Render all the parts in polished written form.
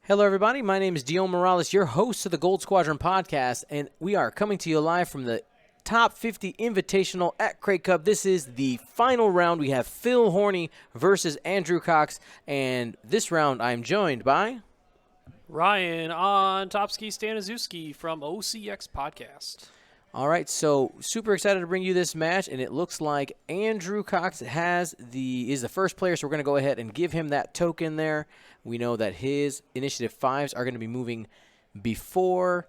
Hello, everybody. My name is Dion Morales, your host of the Gold Squadron podcast, and we are coming to you live from the Top 50 Invitational at Craig Cup. This is the final round. We have Phil Horney versus Andrew Cox, and this round I'm joined by Ryan on Topski Staniszewski from OCX Podcast. All right, so super excited to bring you this match, and it looks like Andrew Cox is the first player, so we're going to go ahead and give him that token there. We know that his Initiative 5s are going to be moving before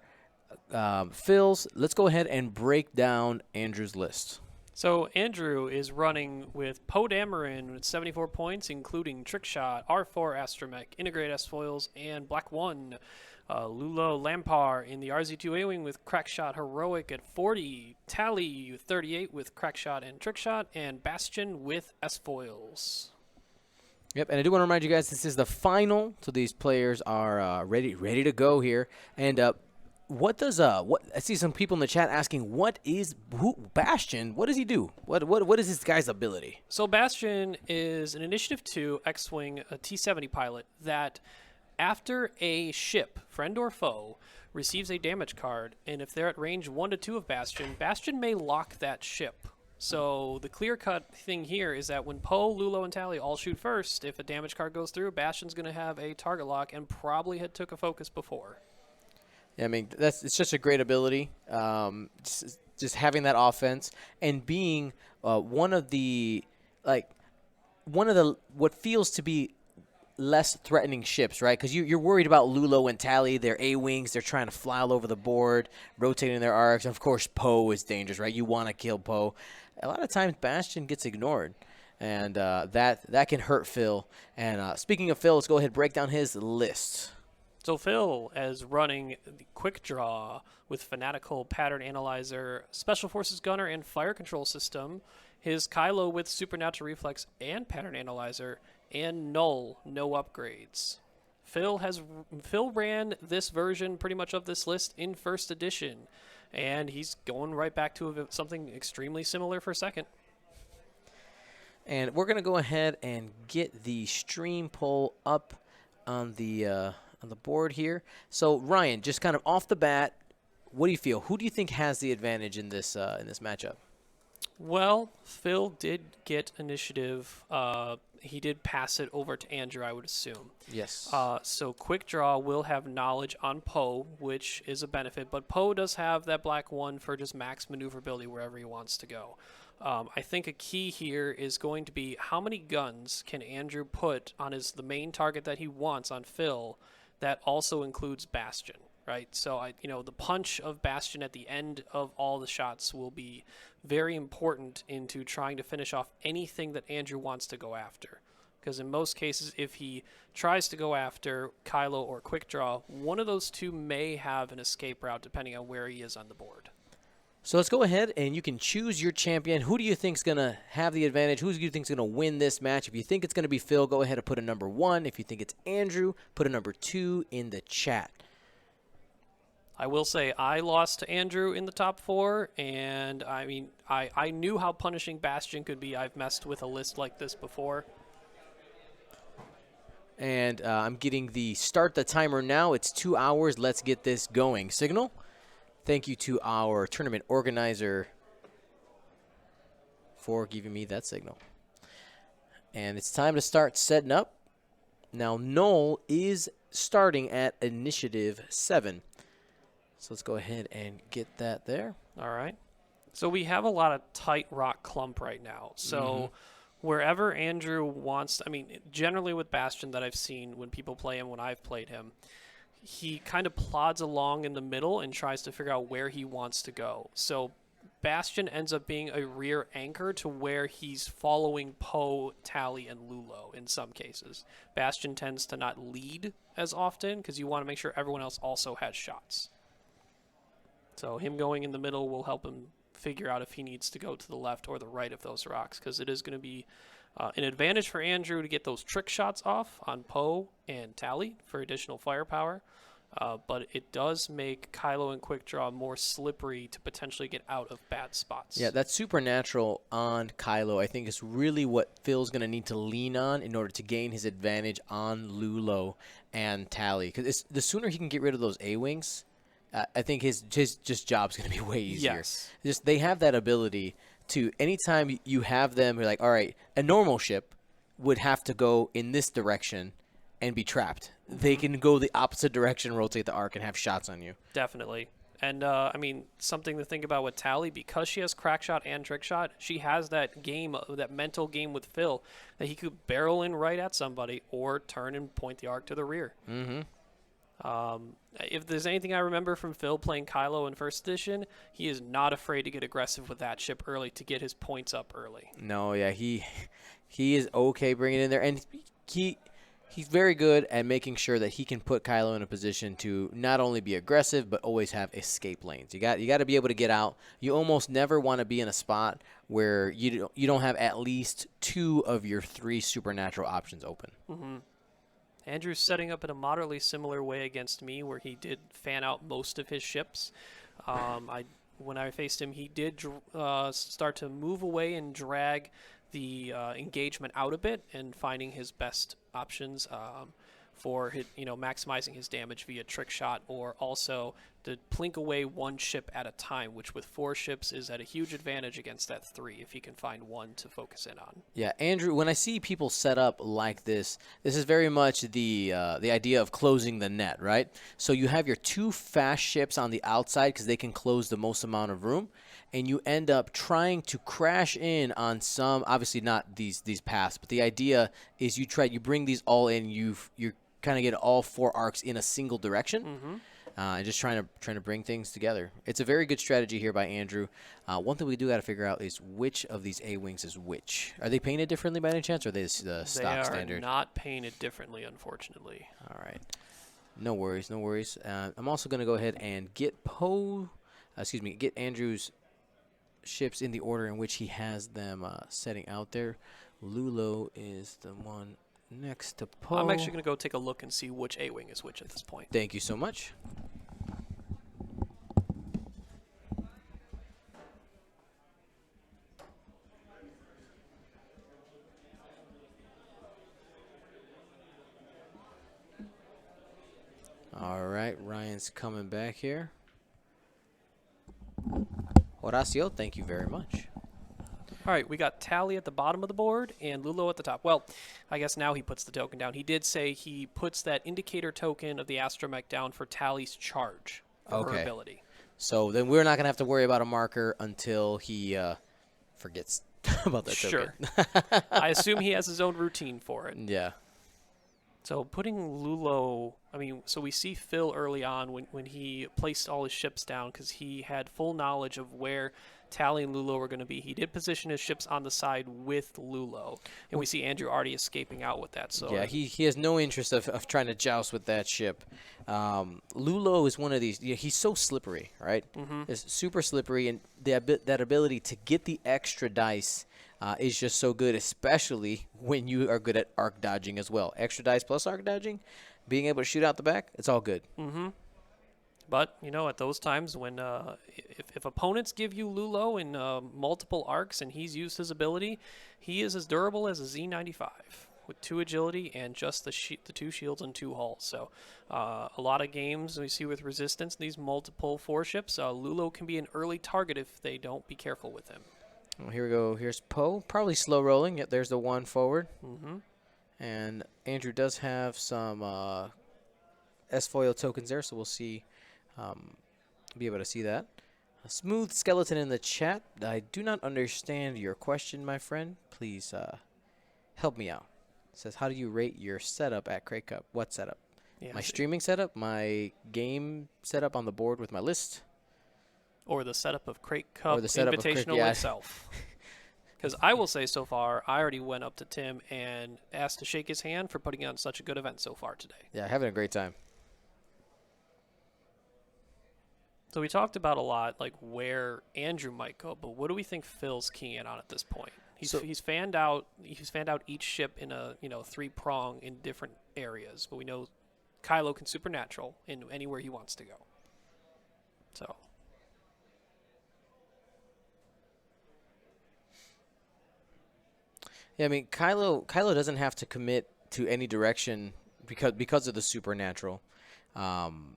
Phil's. Let's go ahead and break down Andrew's list. So Andrew is running with Poe Dameron with 74 points, including Trick Shot, R4 Astromech, Integrate S-Foils, and Black 1. Lulo Lampar in the RZ2 A-Wing with Crackshot Heroic at 40. Tally with 38 with Crackshot and Trickshot. And Bastion with S-Foils. Yep, and I do want to remind you guys this is the final, so these players are ready to go here. And I see some people in the chat asking, Bastion? What does he do? What is this guy's ability? So Bastion is an Initiative 2 X-Wing, a T-70 pilot that after a ship, friend or foe, receives a damage card, and if they're at range 1 to 2 of Bastion, Bastion may lock that ship. So the clear-cut thing here is that when Poe, Lulo, and Tally all shoot first, if a damage card goes through, Bastion's going to have a target lock and probably had took a focus before. Yeah, I mean, it's just a great ability. Just having that offense and being one of the what feels to be less threatening ships, right? Because you're worried about Lulo and Tally. They're A-Wings. They're trying to fly all over the board, rotating their arcs. And, of course, Poe is dangerous, right? You want to kill Poe. A lot of times, Bastion gets ignored, and that can hurt Phil. And speaking of Phil, let's go ahead and break down his list. So Phil is running the Quick Draw with Fanatical, Pattern Analyzer, Special Forces Gunner, and Fire Control System. His Kylo with Supernatural Reflex and Pattern Analyzer, and Null, no upgrades. Phil ran this version pretty much of this list in first edition, and he's going right back to something extremely similar for second. And we're going to go ahead and get the stream poll up on the board here. So Ryan, just kind of off the bat, what do you feel? Who do you think has the advantage in this matchup? Well, Phil did get initiative. He did pass it over to Andrew, I would assume. Yes. So Quick Draw will have knowledge on Poe, which is a benefit, but Poe does have that Black 1 for just max maneuverability wherever he wants to go. I think a key here is going to be how many guns can Andrew put on the main target that he wants on Phil that also includes Bastion, right? So the punch of Bastion at the end of all the shots will be very important into trying to finish off anything that Andrew wants to go after. Because in most cases, if he tries to go after Kylo or Quick Draw, one of those two may have an escape route depending on where he is on the board. So let's go ahead and you can choose your champion. Who do you think is going to have the advantage? Who do you think is going to win this match? If you think it's going to be Phil, go ahead and put a number 1. If you think it's Andrew, put a number 2 in the chat. I will say I lost to Andrew in the top 4, and I mean, I knew how punishing Bastion could be. I've messed with a list like this before. And I'm getting the start the timer now. It's 2 hours. Let's get this going. Signal. Thank you to our tournament organizer for giving me that signal. And it's time to start setting up. Now, Noel is starting at Initiative 7. So let's go ahead and get that there. All right. So we have a lot of tight rock clump right now. So wherever Andrew wants, generally with Bastion that I've seen when people play him, when I've played him, he kind of plods along in the middle and tries to figure out where he wants to go. So Bastion ends up being a rear anchor to where he's following Poe, Tally, and Lulo in some cases. Bastion tends to not lead as often because you want to make sure everyone else also has shots. So him going in the middle will help him figure out if he needs to go to the left or the right of those rocks, because it is going to be an advantage for Andrew to get those trick shots off on Poe and Tally for additional firepower. But it does make Kylo and Quick Draw more slippery to potentially get out of bad spots. Yeah, that supernatural on Kylo, I think, is really what Phil's going to need to lean on in order to gain his advantage on Lulo and Tally. Because the sooner he can get rid of those A-Wings, I think his just job's going to be way easier. Yes. Just they have that ability to, anytime you have them, you're like, all right, a normal ship would have to go in this direction and be trapped. They can go the opposite direction, rotate the arc, and have shots on you. Definitely. And, I mean, something to think about with Tally, because she has crack shot and trick shot, she has that game, that mental game with Phil, that he could barrel in right at somebody or turn and point the arc to the rear. Mm-hmm. If there's anything I remember from Phil playing Kylo in First Edition, he is not afraid to get aggressive with that ship early to get his points up early. No, yeah, he is okay bringing it in there, and he's very good at making sure that he can put Kylo in a position to not only be aggressive but always have escape lanes. You got to be able to get out. You almost never want to be in a spot where you don't have at least 2 of your 3 supernatural options open. Mm-hmm. Andrew's setting up in a moderately similar way against me, where he did fan out most of his ships. When I faced him, he did start to move away and drag the engagement out a bit and finding his best options for his, maximizing his damage via trick shot, or also to plink away one ship at a time, which with 4 ships is at a huge advantage against that 3 if he can find one to focus in on. Yeah, Andrew, when I see people set up like this is very much the idea of closing the net, right? So you have your 2 fast ships on the outside because they can close the most amount of room, and you end up trying to crash in on some, obviously not these paths, but the idea is you bring these all in, you kind of get all 4 arcs in a single direction. Mm-hmm. And just trying to bring things together. It's a very good strategy here by Andrew. One thing we do got to figure out is which of these A-Wings is which. Are they painted differently by any chance, or are they the stock standard? They are not painted differently, unfortunately. All right. No worries, no worries. I'm also going to go ahead and get get Andrew's ships in the order in which he has them setting out there. Lulo is the one next to Poe. I'm actually going to go take a look and see which A-Wing is which at this point. Thank you so much. All right, Ryan's coming back here. Horacio, thank you very much. All right, we got Tally at the bottom of the board and Lulo at the top. Well, I guess now he puts the token down. He did say he puts that indicator token of the astromech down for Tally's charge for her ability. So then we're not going to have to worry about a marker until he forgets about that token. Sure. I assume he has his own routine for it. Yeah. So putting Lulo, so we see Phil early on when he placed all his ships down because he had full knowledge of where Tally and Lulo were going to be. He did position his ships on the side with Lulo, and we see Andrew already escaping out with that. So yeah, he has no interest of trying to joust with that ship. Lulo is one of these. He's so slippery, right? Mm-hmm. It's super slippery, and that ability to get the extra dice is just so good, especially when you are good at arc dodging as well. Extra dice plus arc dodging, being able to shoot out the back, it's all good. Mm-hmm. But, at those times when if opponents give you Lulo in multiple arcs and he's used his ability, he is as durable as a Z95 with 2 agility and just the 2 shields and 2 hulls. So a lot of games we see with Resistance, these multiple 4 ships, Lulo can be an early target if they don't be careful with him. Well, here we go. Here's Poe. Probably slow rolling. Yep, there's the 1 forward. Mm-hmm. And Andrew does have some S-foil tokens there, so we'll see. Be able to see that. A smooth skeleton in the chat. I do not understand your question, my friend. Please help me out. It says, how do you rate your setup at Crate Cup? What setup? Yeah, my streaming setup? My game setup on the board with my list? Or the setup of Crate Cup Invitational of Crate, itself. Because I will say so far, I already went up to Tim and asked to shake his hand for putting on such a good event so far today. Yeah, having a great time. So we talked about a lot, like where Andrew might go, but what do we think Phil's keying in on at this point? He's fanned out each ship in a 3-prong in different areas, but we know Kylo can supernatural in anywhere he wants to go. So. Yeah, I mean, Kylo doesn't have to commit to any direction because of the supernatural. And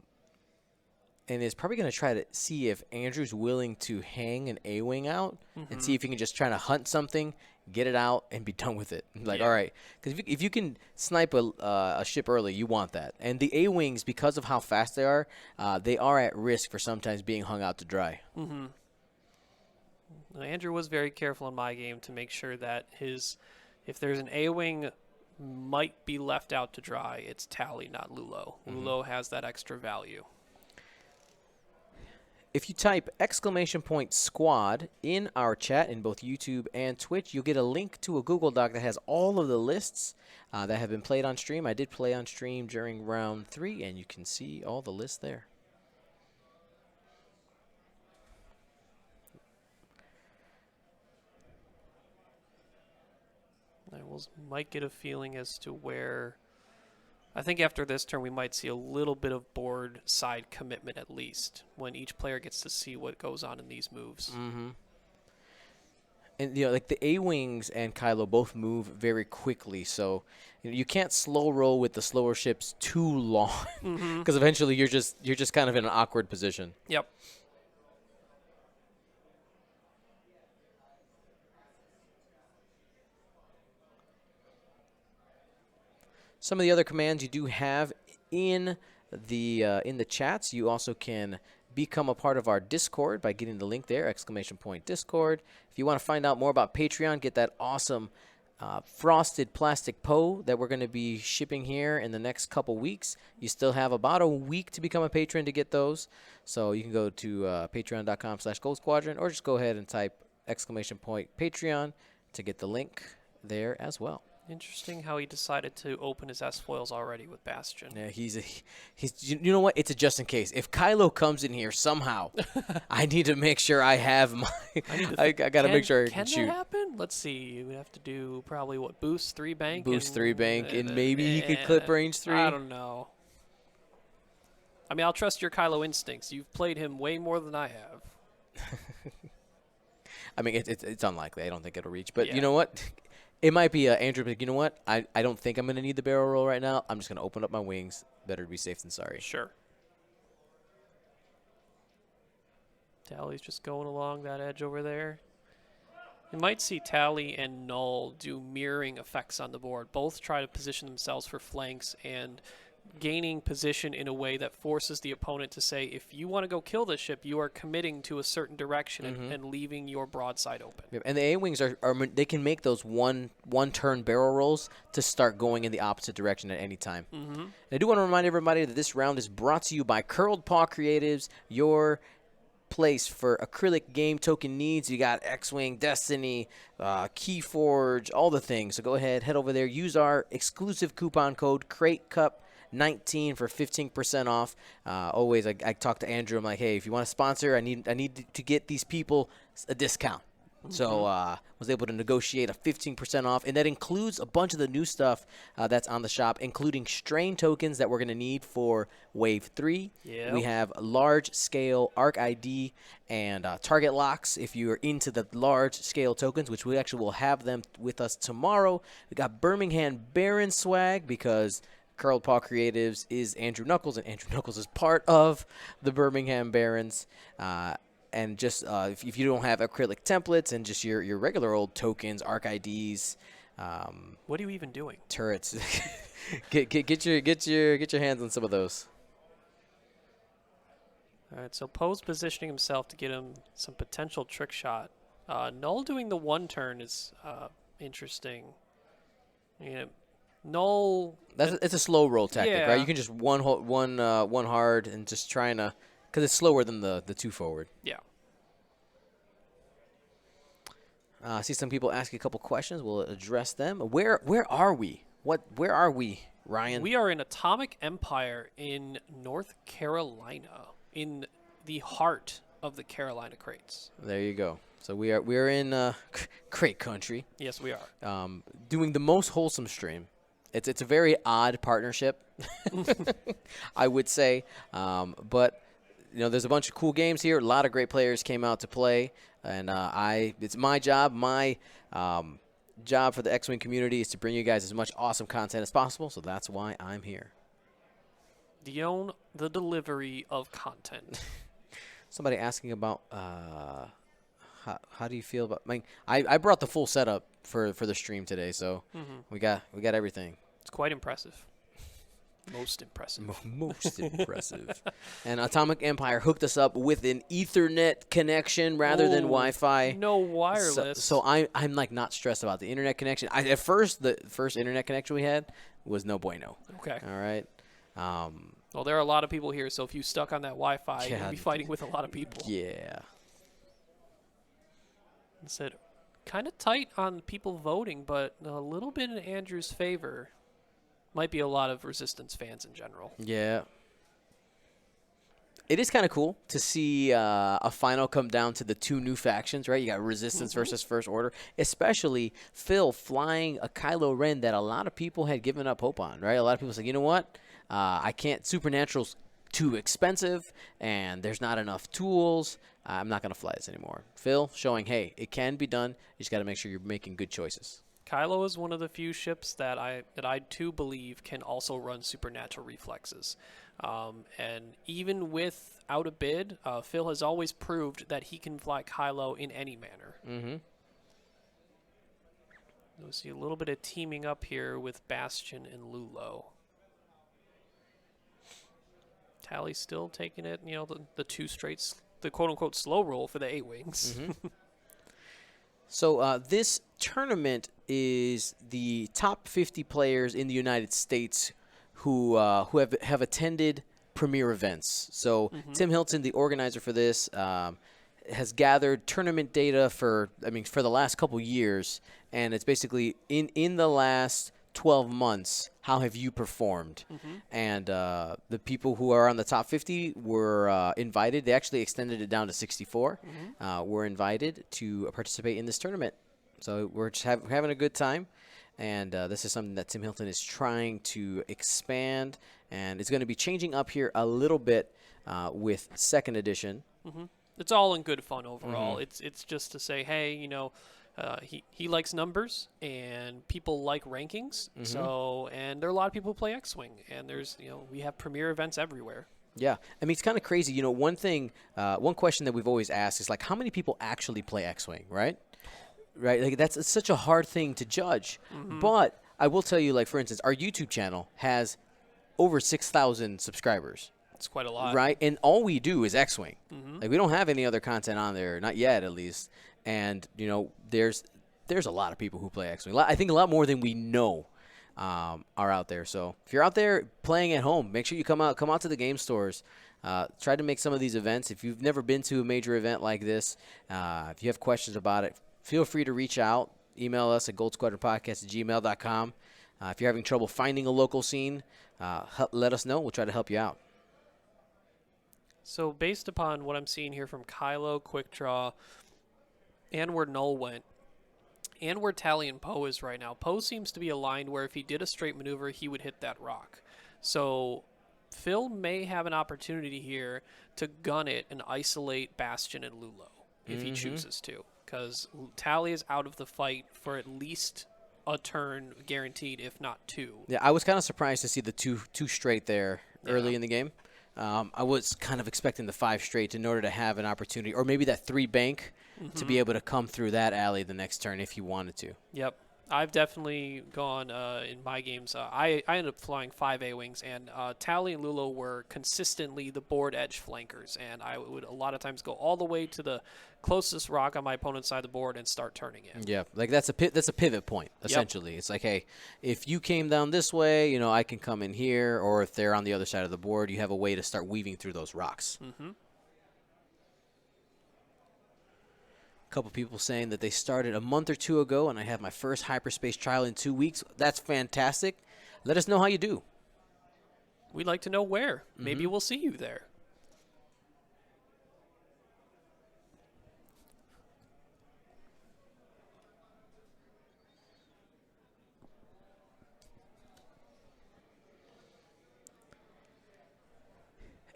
is probably going to try to see if Andrew's willing to hang an A-wing out and see if he can just try to hunt something, get it out, and be done with it. Like, all right, because if you can snipe a ship early, you want that. And the A-wings, because of how fast they are at risk for sometimes being hung out to dry. Mm-hmm. Andrew was very careful in my game to make sure that if there's an A-wing might be left out to dry, it's Tally, not Lulo. Lulo has that extra value. If you type !squad in our chat in both YouTube and Twitch, you'll get a link to a Google Doc that has all of the lists that have been played on stream. I did play on stream during round 3, and you can see all the lists there. Might get a feeling as to where. I think after this turn we might see a little bit of board side commitment at least when each player gets to see what goes on in these moves. Mm-hmm. And like the A-wings and Kylo both move very quickly, so you can't slow roll with the slower ships too long because eventually you're just kind of in an awkward position. Yep. Some of the other commands you do have in the chats. You also can become a part of our Discord by getting the link there, !Discord. If you want to find out more about Patreon, get that awesome frosted plastic Poe that we're going to be shipping here in the next couple weeks. You still have about a week to become a patron to get those. So you can go to patreon.com/Gold Squadron or just go ahead and type !Patreon to get the link there as well. Interesting how he decided to open his S-foils already with Bastion. Yeah, he's you know what? It's a just in case. If Kylo comes in here somehow, I need to make sure I have my. I got to make sure I can shoot. Can that happen? Let's see. You would have to do probably what, boost 3 bank. Boost 3 bank, and maybe he could clip range 3. I don't know. I mean, I'll trust your Kylo instincts. You've played him way more than I have. I mean, it's unlikely. I don't think it'll reach. But you know what? It might be Andrew, but you know what? I don't think I'm going to need the barrel roll right now. I'm just going to open up my wings. Better to be safe than sorry. Sure. Tally's just going along that edge over there. You might see Tally and Null do mirroring effects on the board. Both try to position themselves for flanks and gaining position in a way that forces the opponent to say, if you want to go kill this ship, you are committing to a certain direction and leaving your broadside open. Yep. And the A-wings are they can make those one turn barrel rolls to start going in the opposite direction at any time. And I do want to remind everybody that this round is brought to you by Curled Paw Creatives, your place for acrylic game token needs. You got X-Wing, Destiny, Keyforge, all the things. So go ahead, head over there, use our exclusive coupon code CrateCup19 for 15% off. Always, I talk to Andrew. I'm like, hey, if you want to sponsor, I need to get these people a discount. So was able to negotiate a 15% off, and that includes a bunch of the new stuff that's on the shop, including strain tokens that we're going to need for Wave 3. Yep. We have large-scale ARC ID and target locks if you're into the large-scale tokens, which we actually will have them with us tomorrow. We got Birmingham Baron swag because Curled Paw Creatives is Andrew Knuckles, and Andrew Knuckles is part of the Birmingham Barons. And just if you don't have acrylic templates and just your regular old tokens, ARC IDs, what are you even doing? Turrets, get your hands on some of those. All right, so Poe's positioning himself to get him some potential trick shot. Null doing the 1 turn is interesting. Null. It's a slow roll tactic, right? Yeah. You can just one hard and just trying to. Because it's slower than the 2 forward. Yeah. I see some people ask a couple questions. We'll address them. Where are we? Where are we, Ryan? We are in Atomic Empire in North Carolina, in the heart of the Carolina Crates. There you go. So we're in crate country. Yes, we are. Doing the most wholesome stream. It's a very odd partnership I would say. But there's a bunch of cool games here. A lot of great players came out to play, and it's my job, job for the X-Wing community is to bring you guys as much awesome content as possible. So that's why I'm here. Dion, the delivery of content. Somebody asking about how do you feel about? I brought the full setup for the stream today, so we got everything. It's quite impressive. Most impressive. Most impressive. And Atomic Empire hooked us up with an Ethernet connection rather than Wi-Fi. No wireless. So I'm like not stressed about the internet connection. At first, the first internet connection we had was no bueno. Okay. All right. Well, there are a lot of people here, so if you stuck on that Wi-Fi, Yeah. you'll be fighting with a lot of people. Yeah. It said, kind of tight on people voting, but a little bit in Andrew's favor. Might be a lot of Resistance fans in general. Yeah. It is kind of cool to see a final come down to the two new factions, right? You got Resistance versus First Order, especially Phil flying a Kylo Ren that a lot of people had given up hope on, right? A lot of people said, you know what? I can't. Supernatural's too expensive, and there's not enough tools. I'm not going to fly this anymore. Phil showing, hey, it can be done. You just got to make sure you're making good choices. Kylo is one of the few ships that I too believe can also run supernatural reflexes. And even without a bid, Phil has always proved that he can fly Kylo in any manner. Mm-hmm. You'll see a little bit of teaming up here with Bastion and Lulo. Tally's still taking it, the two straight, the quote-unquote slow roll for the A-Wings. Mm-hmm. So this tournament is the top 50 players in the United States who have attended premier events. So Tim Hilton, the organizer for this, has gathered tournament data for the last couple years, and it's basically in the last 12 months, how have you performed? And the people who are on the top 50 were invited. They actually extended it down to 64. Were invited to participate in this tournament. So we're just having a good time. And this is something that Tim Hilton is trying to expand. And it's going to be changing up here a little bit with second edition. It's all in good fun overall. It's just to say, hey, he likes numbers and people like rankings. So, and there are a lot of people who play X-Wing, and there's, we have premier events everywhere. Yeah. It's kind of crazy. One question that we've always asked is like, how many people actually play X-Wing, right? Right. Like it's such a hard thing to judge. But I will tell you, like, for instance, our YouTube channel has over 6,000 subscribers. It's quite a lot. Right. And all we do is X-Wing. Like, we don't have any other content on there, not yet, at least. And, there's a lot of people who play X-Wing. I think a lot more than we know are out there. So if you're out there playing at home, make sure you come out to the game stores. Try to make some of these events. If you've never been to a major event like this, if you have questions about it, feel free to reach out. Email us at goldsquadronpodcast@gmail.com. If you're having trouble finding a local scene, let us know. We'll try to help you out. So based upon what I'm seeing here from Kylo, Quick Draw, and where Null went, and where Tally and Poe is right now, Poe seems to be aligned where if he did a straight maneuver, he would hit that rock. So Phil may have an opportunity here to gun it and isolate Bastion and Lulo if he chooses to, because Tally is out of the fight for at least a turn guaranteed, if not two. Yeah, I was kind of surprised to see the two straight there early in the game. I was kind of expecting the 5 straight in order to have an opportunity, or maybe that 3 bank to be able to come through that alley the next turn if you wanted to. Yep. I've definitely gone in my games. I ended up flying 5 A-Wings, and Tally and Lulo were consistently the board edge flankers, and I would a lot of times go all the way to the closest rock on my opponent's side of the board and start turning it. Yeah, like that's a pivot point, essentially. It's like, hey, if you came down this way, I can come in here, or if they're on the other side of the board, you have a way to start weaving through those rocks. A couple people saying that they started a month or 2 ago, and I have my first hyperspace trial in 2 weeks. That's fantastic. Let us know how you do. We'd like to know where. Maybe we'll see you there.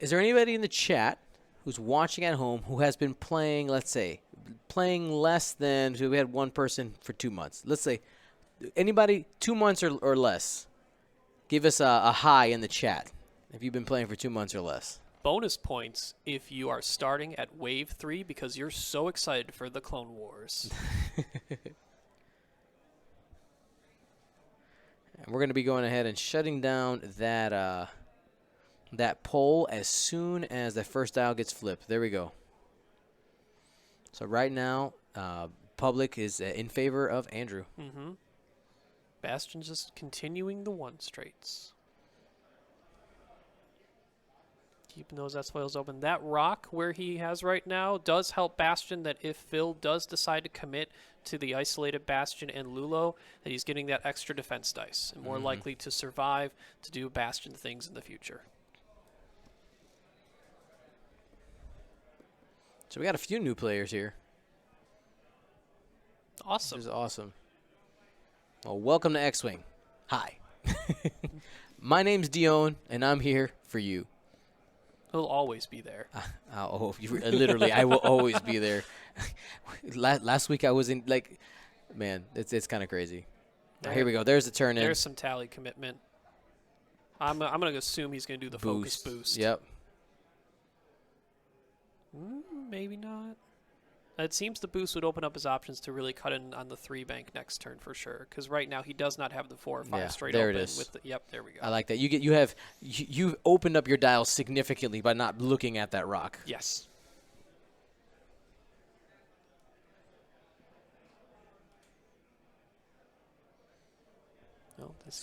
Is there anybody in the chat who's watching at home who has been playing, let's say, playing less than, so we had one person for 2 months. Let's say anybody 2 months or less. Give us a hi in the chat if you've been playing for 2 months or less. Bonus points if you are starting at Wave 3 because you're so excited for the Clone Wars. And we're going to be going ahead and shutting down that that poll as soon as the first dial gets flipped. There we go. So right now, public is in favor of Andrew. Mm-hmm. Bastion's just continuing the one straights. Keeping those S-foils open. That rock where he has right now does help Bastion that if Phil does decide to commit to the isolated Bastion and Lulo, that he's getting that extra defense dice and more likely to survive to do Bastion things in the future. So we got a few new players here. Awesome. Which is awesome. Well, welcome to X-Wing. Hi. My name's Dion, and I'm here for you. He'll always be there. Literally, I will always be there. Last week I was in, like, man, it's kind of crazy. Here we go. There's the turn in. There's some tally commitment. I'm going to assume he's going to do the focus boost. Yep. Maybe not. It seems the boost would open up his options to really cut in on the 3 bank next turn for sure. Because right now he does not have the 4 or 5 straight there open. it is. With the, yep, there we go. I like that. You've opened up your dial significantly by not looking at that rock. Yes.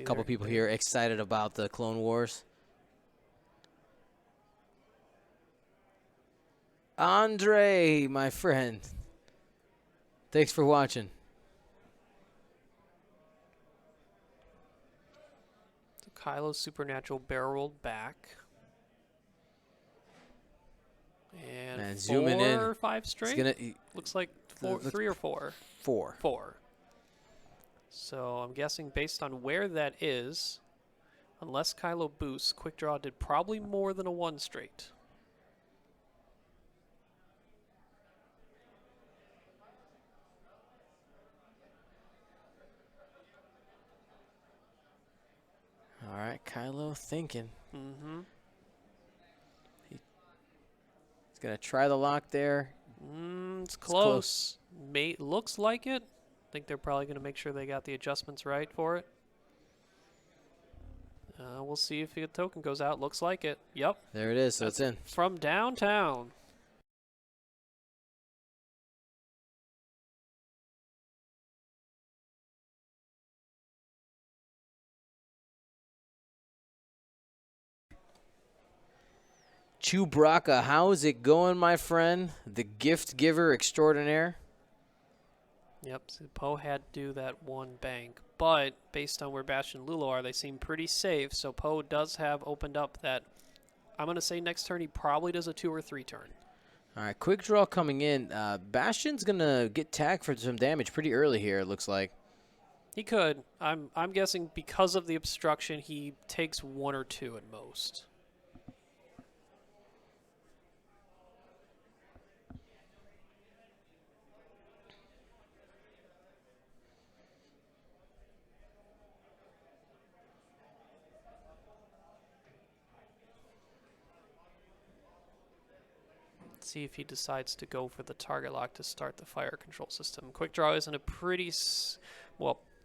A couple people here excited about the Clone Wars. Andre, my friend. Thanks for watching. So Kylo's supernatural barrel rolled back. And zooming in. 4 or 5 straight? Looks like 3 or 4. 4. 4. So I'm guessing based on where that is, unless Kylo boosts, Quick Draw did probably more than a 1 straight. All right, Kylo thinking. Mm-hmm. He's going to try the lock there. It's close. Looks like it. I think they're probably going to make sure they got the adjustments right for it. We'll see if the token goes out. Looks like it. Yep. There it is. So it's in. From downtown. Chewbacca, how's it going, my friend? The gift giver extraordinaire. Yep, so Poe had to do that 1 bank, but based on where Bastion and Lulo are, they seem pretty safe, so Poe does have opened up that, I'm going to say next turn he probably does a 2 or 3 turn. All right, quick draw coming in. Bastion's going to get tagged for some damage pretty early here, it looks like. He could. I'm guessing because of the obstruction, he takes 1 or 2 at most. See if he decides to go for the target lock to start the fire control system. Quick Draw is in a pretty,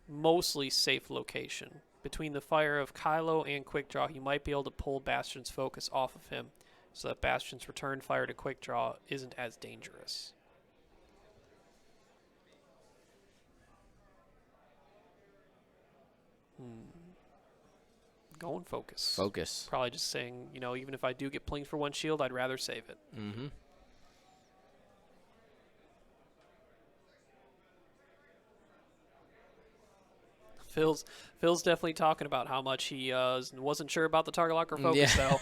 mostly safe location. Between the fire of Kylo and Quick Draw, he might be able to pull Bastion's focus off of him so that Bastion's return fire to Quick Draw isn't as dangerous. Going focus. Focus. Probably just saying, even if I do get plinged for 1 shield, I'd rather save it. Mm-hmm. Phil's definitely talking about how much he wasn't sure about the target lock or focus, though.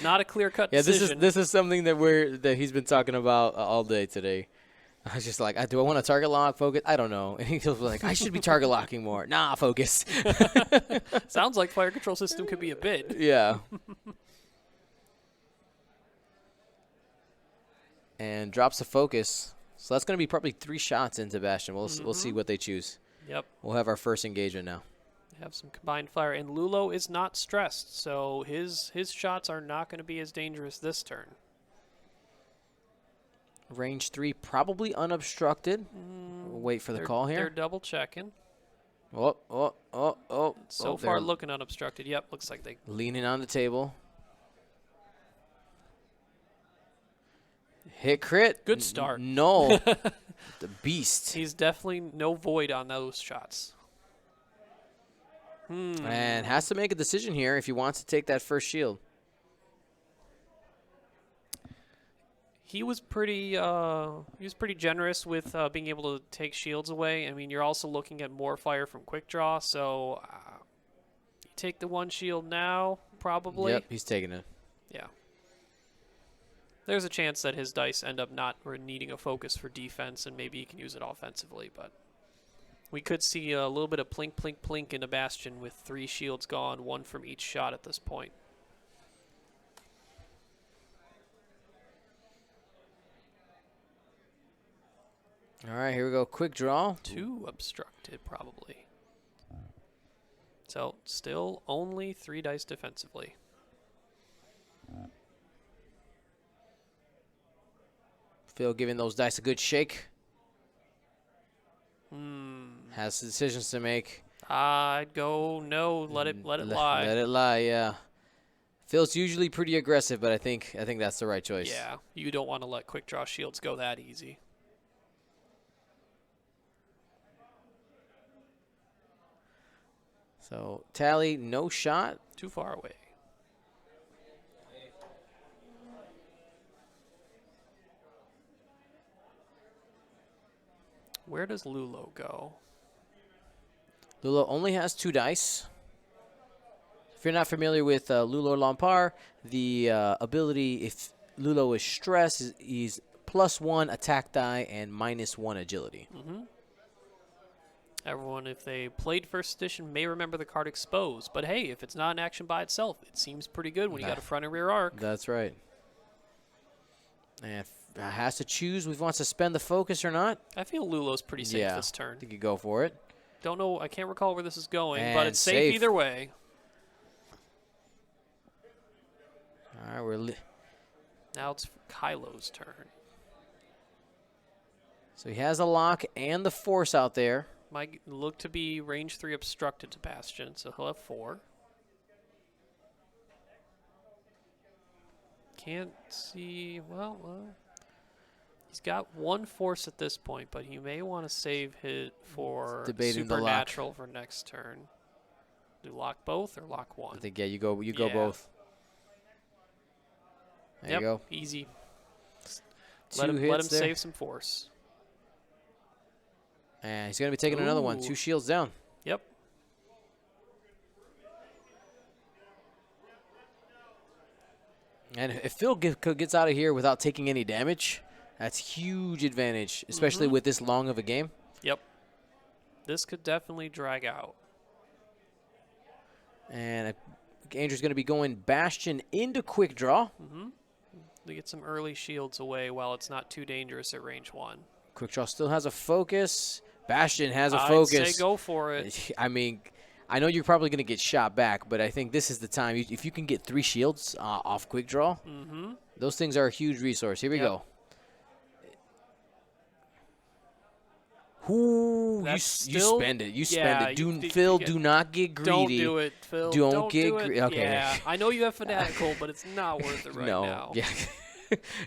Not a clear-cut decision. This is something that he's been talking about all day today. I was just like, do I want to target lock, focus? I don't know. And he was like, I should be target locking more. Nah, focus. Sounds like fire control system could be a bid. Yeah. and drops the focus. So that's going to be probably 3 shots into Bastion. We'll see what they choose. Yep. We'll have our first engagement now. Have some combined fire, and Lulo is not stressed, so his shots are not going to be as dangerous this turn. Range 3 probably unobstructed. We'll wait for the call here. They're double checking. Oh. So far looking unobstructed. Yep, looks like they leaning on the table. Hit crit. Good start. No. The beast. He's definitely no void on those shots. And has to make a decision here if he wants to take that first shield. He was pretty generous with being able to take shields away. I mean, you're also looking at more fire from quick draw, so you take the 1 shield now, probably. Yep, he's taking it. Yeah. There's a chance that his dice end up not needing a focus for defense, and maybe he can use it offensively, but we could see a little bit of plink, plink, plink in a Bastion with 3 shields gone, 1 from each shot at this point. All right, here we go. Quick draw. 2 obstructed, probably. So, still only 3 dice defensively. Phil giving those dice a good shake. Has decisions to make. I'd go no. Let it lie. Let it lie. Yeah. Phil's usually pretty aggressive, but I think that's the right choice. Yeah, you don't want to let quick draw shields go that easy. So Tally, no shot. Too far away. Where does Lulo go? Lulo only has 2 dice. If you're not familiar with Lulo Lampard, the ability, if Lulo is stressed, he's +1 attack die and -1 agility. Everyone, if they played first edition, may remember the card Exposed. But hey, if it's not an action by itself, it seems pretty good when you got a front and rear arc. That's right. And has to choose if he wants to spend the focus or not. I feel Lulo's pretty safe this turn. I think you go for it. Don't know. I can't recall where this is going, And but it's safe either way. All right, Now it's Kylo's turn. so he has a lock and the force out there. Might look to be range 3 obstructed to Bastion, so he'll have 4. Can't see. Well, he's got 1 force at this point, but he may want to save it for Supernatural for next turn. Do lock both or lock 1? I think you go both. There you go. Easy. 2 Let him hits there. save some force. And he's going to be taking another one. 2 shields down. Yep. And if Phil gets out of here without taking any damage, that's huge advantage, especially with this long of a game. Yep. This could definitely drag out. And Andrew's going to be going Bastion into quick draw. They get some early shields away while it's not too dangerous at range 1. Quick draw still has a focus. Bastion has a focus. I'd say go for it. I mean, I know you're probably going to get shot back, but I think this is the time. If you can get 3 shields off quick draw, those things are a huge resource. Here we go. Ooh, you spend it. You spend it. Phil, do not get greedy. Don't do it, Phil. Don't get greedy. Okay. Yeah, I know you have Fanatical, but it's not worth it right now. Yeah.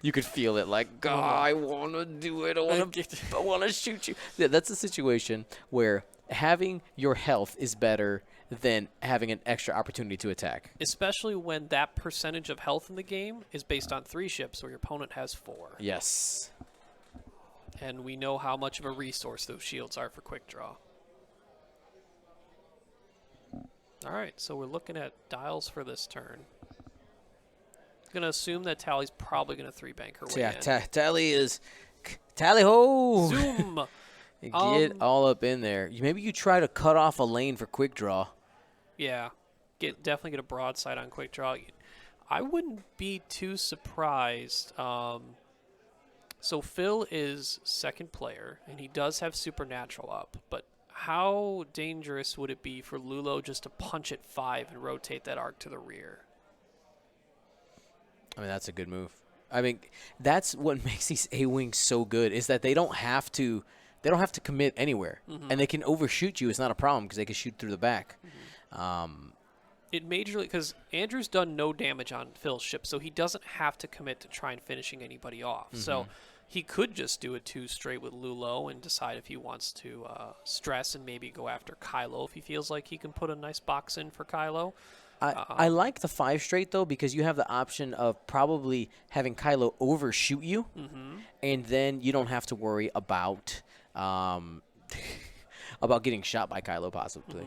You could feel it like, God, I want to do it. I want to shoot you. Yeah, that's a situation where having your health is better than having an extra opportunity to attack. Especially when that percentage of health in the game is based on 3 ships where your opponent has 4. Yes. And we know how much of a resource those shields are for quick draw. All right, so we're looking at dials for this turn. Going to assume that Tally's probably going to 3-bank her way in. Tally is... Tally ho! Zoom! Get all up in there. Maybe you try to cut off a lane for quick draw. Yeah. Definitely get a broadside on quick draw. I wouldn't be too surprised So Phil is second player, and he does have Supernatural up, but how dangerous would it be for Lulo just to punch at 5 and rotate that arc to the rear? I mean, that's a good move. I mean, that's what makes these A-wings so good is that they don't have to commit anywhere, and they can overshoot you. It's not a problem because they can shoot through the back. It majorly, because Andrew's done no damage on Phil's ship, so he doesn't have to commit to try and finishing anybody off. So he could just do a 2 straight with Lulo and decide if he wants to stress and maybe go after Kylo if he feels like he can put a nice box in for Kylo. I like the 5 straight, though, because you have the option of probably having Kylo overshoot you, and then you don't have to worry about about getting shot by Kylo, possibly.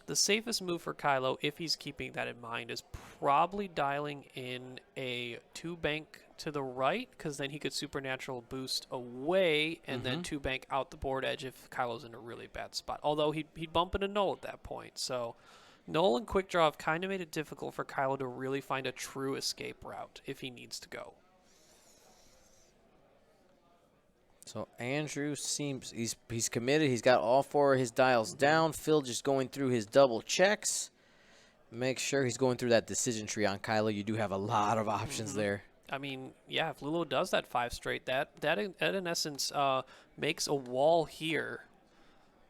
The safest move for Kylo, if he's keeping that in mind, is probably dialing in a 2 bank to the right, because then he could Supernatural boost away and then 2 bank out the board edge if Kylo's in a really bad spot. Although he'd bump into Null at that point. So Null and Quick Draw have kind of made it difficult for Kylo to really find a true escape route if he needs to go. So Andrew seems he's committed. He's got all 4 of his dials down. Phil just going through his double checks. Make sure he's going through that decision tree on Kylo. You do have a lot of options there. I mean, yeah, if Lulo does that 5 straight, that in essence makes a wall here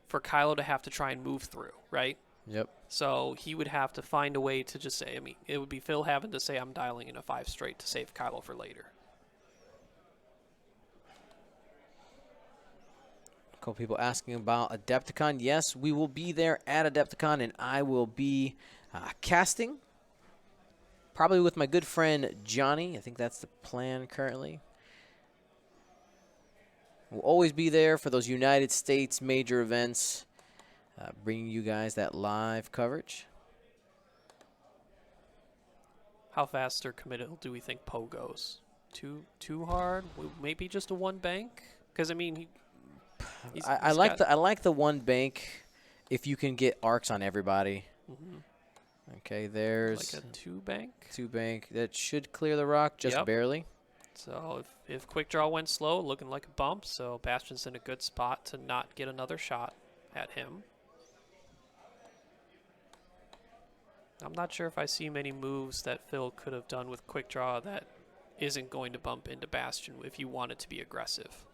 for Kylo to have to try and move through, right? Yep. So he would have to find a way to just say, I mean, it would be Phil having to say, I'm dialing in a 5 straight to save Kylo for later. A couple people asking about Adepticon. Yes, we will be there at Adepticon, and I will be casting, probably with my good friend Johnny. I think that's the plan currently. We'll always be there for those United States major events, bringing you guys that live coverage. How fast or committal do we think Poe goes? Too hard? Maybe just a 1 bank? Because I mean, I like the 1 bank if you can get arcs on everybody. Okay, there's like a 2 bank. 2 bank that should clear the rock just barely. So if Quick Draw went slow, looking like a bump, so Bastion's in a good spot to not get another shot at him. I'm not sure if I see many moves that Phil could have done with Quick Draw that isn't going to bump into Bastion if you want it to be aggressive.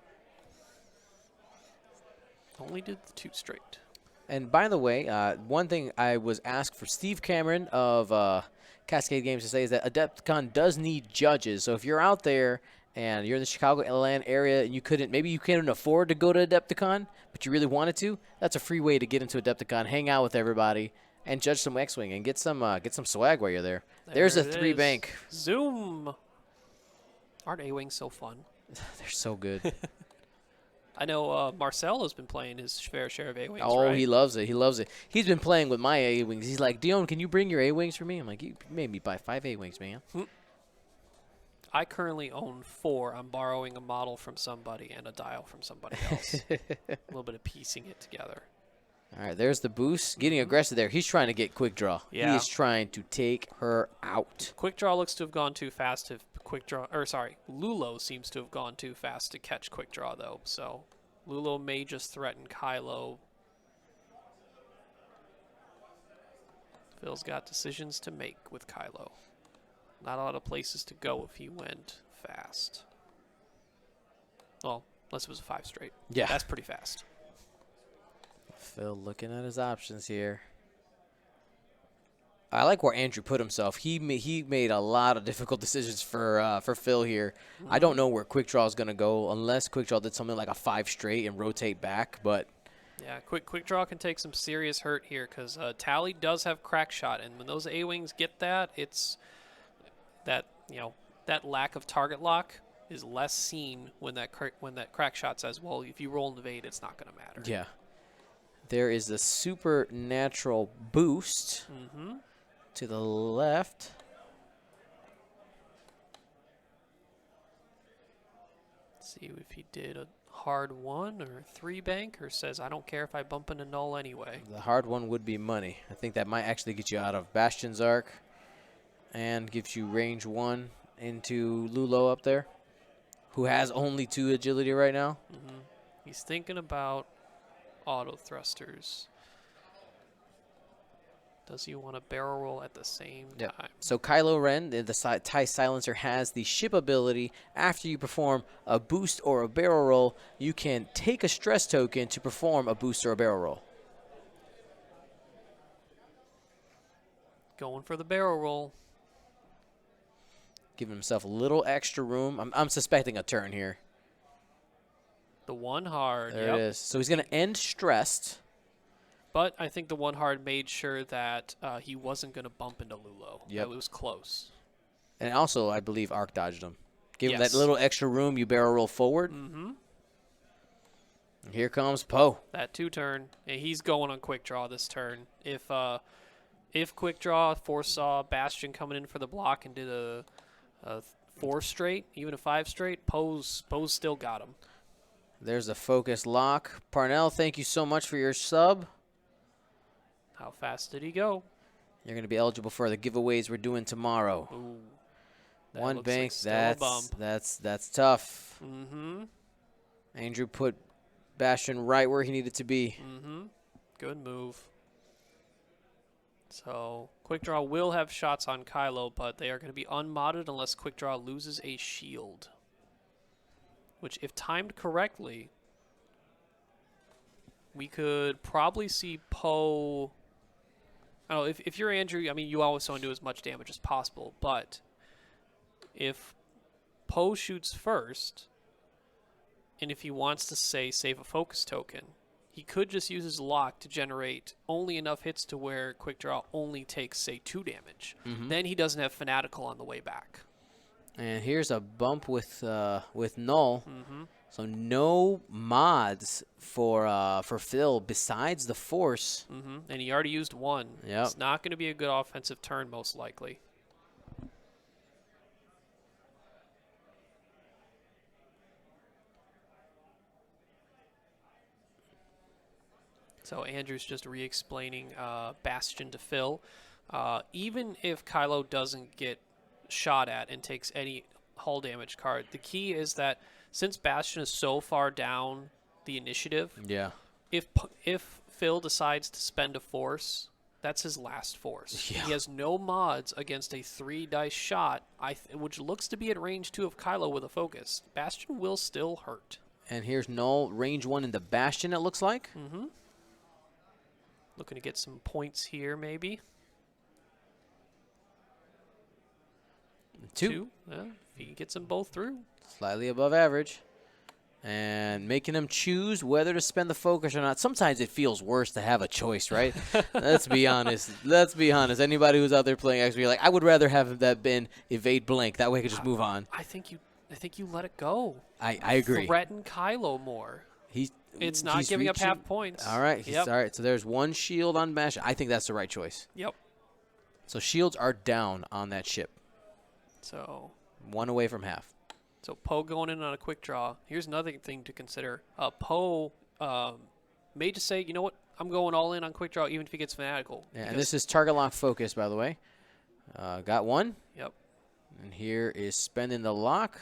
Only did the 2 straight. And by the way, one thing I was asked for Steve Cameron of Cascade Games to say is that Adepticon does need judges. So if you're out there and you're in the Chicago, Atlanta area, and maybe you couldn't afford to go to Adepticon, but you really wanted to, that's a free way to get into Adepticon, hang out with everybody, and judge some X-Wing and get some swag while you're there. There's a 3 bank. Zoom. Aren't A-Wings so fun? They're so good. I know Marcel has been playing his fair share of A-Wings, Oh, right? he loves it. He loves it. He's been playing with my A-Wings. He's like, Dion, can you bring your A-Wings for me? I'm like, you made me buy 5 A-Wings, man. I currently own 4. I'm borrowing a model from somebody and a dial from somebody else. A little bit of piecing it together. All right, there's the boost. Getting aggressive there. He's trying to get Quick Draw. Yeah. He is trying to take her out. Quick Draw looks to have gone too fast. Lulo seems to have gone too fast to catch Quick Draw, though. So Lulo may just threaten Kylo. Phil's got decisions to make with Kylo. Not a lot of places to go if he went fast. Well, unless it was a 5 straight. Yeah. That's pretty fast. Phil looking at his options here. I like where Andrew put himself. He made a lot of difficult decisions for Phil here. I don't know where Quick Draw is going to go unless Quick Draw did something like a 5 straight and rotate back. But yeah, Quick Draw can take some serious hurt here because Tally does have crack shot, and when those A-Wings get that, it's that that lack of target lock is less seen when that crack shot says, well, if you roll and evade, it's not going to matter. yeah, there is the supernatural boost. To the left. Let's see if he did a hard 1 or 3 bank or says, I don't care if I bump into null anyway. The hard one would be money. I think that might actually get you out of Bastion's arc and gives you range 1 into Lulo up there. who has only 2 agility right now. He's thinking about auto thrusters. Does he want to barrel roll at the same time? So Kylo Ren, the TIE Silencer, has the ship ability. After you perform a boost or a barrel roll, you can take a stress token to perform a boost or a barrel roll. Going for the barrel roll. Giving himself a little extra room. I'm suspecting a turn here. The one hard. There it is. So he's going to end stressed. But I think the one hard made sure that he wasn't going to bump into Lulo. Yep. It was close. And also, I believe Arc dodged him. Give him Yes. that little extra room, you barrel roll forward. Mm-hmm. Here comes Poe. That 2-turn. And he's going on quick draw this turn. If quick draw foresaw Bastion coming in for the block and did a 4 straight, even a 5 straight, Poe's still got him. There's a focus lock. Parnell, thank you so much for your sub. How fast did he go? You're going to be eligible for the giveaways we're doing tomorrow. Ooh, that One looks bank, like still a bump. that's tough. Mm-hmm. Andrew put Bastion right where he needed to be. Mm-hmm. Good move. So quick draw will have shots on Kylo, but they are going to be unmodded unless quick draw loses a shield. Which, if timed correctly, we could probably see Poe. I don't know, if you're Andrew, I mean, you always want to do as much damage as possible, but if Poe shoots first, and if he wants to, say, save a focus token, he could just use his lock to generate only enough hits to where quick draw only takes, say, 2 damage. Then he doesn't have Fanatical on the way back. And here's a bump with Null. So no mods for Phil besides the Force. And he already used 1. Yep. It's not going to be a good offensive turn, most likely. So Andrew's just re-explaining Bastion to Phil. Even if Kylo doesn't get shot at and takes any hull damage card, the key is that since Bastion is so far down the initiative, Yeah. if Phil decides to spend a force, that's his last force. Yeah. He has no mods against a 3-dice shot, which looks to be at range 2 of Kylo with a focus. Bastion will still hurt. And here's Null, range 1 in the Bastion, it looks like. Looking to get some points here, maybe. 2. If he gets them both through. Slightly above average. And making them choose whether to spend the focus or not. Sometimes it feels worse to have a choice, right? Let's be honest. Let's be honest. Anybody who's out there playing X, you're like, I would rather have that been evade blank. That way I could just move on. I think you let it go. I agree. Threaten Kylo more. It's not he's giving up reaching. half points. All right. Yep. All right. So there's 1 shield on Bash. I think that's the right choice. Yep. So shields are down on that ship. So 1 away from half. So Poe going in on a quick draw. Here's another thing to consider. Poe may just say, you know what, I'm going all in on quick draw even if he gets Fanatical. Yeah, and this is target lock focus, by the way. Got 1. Yep. And here is spending the lock.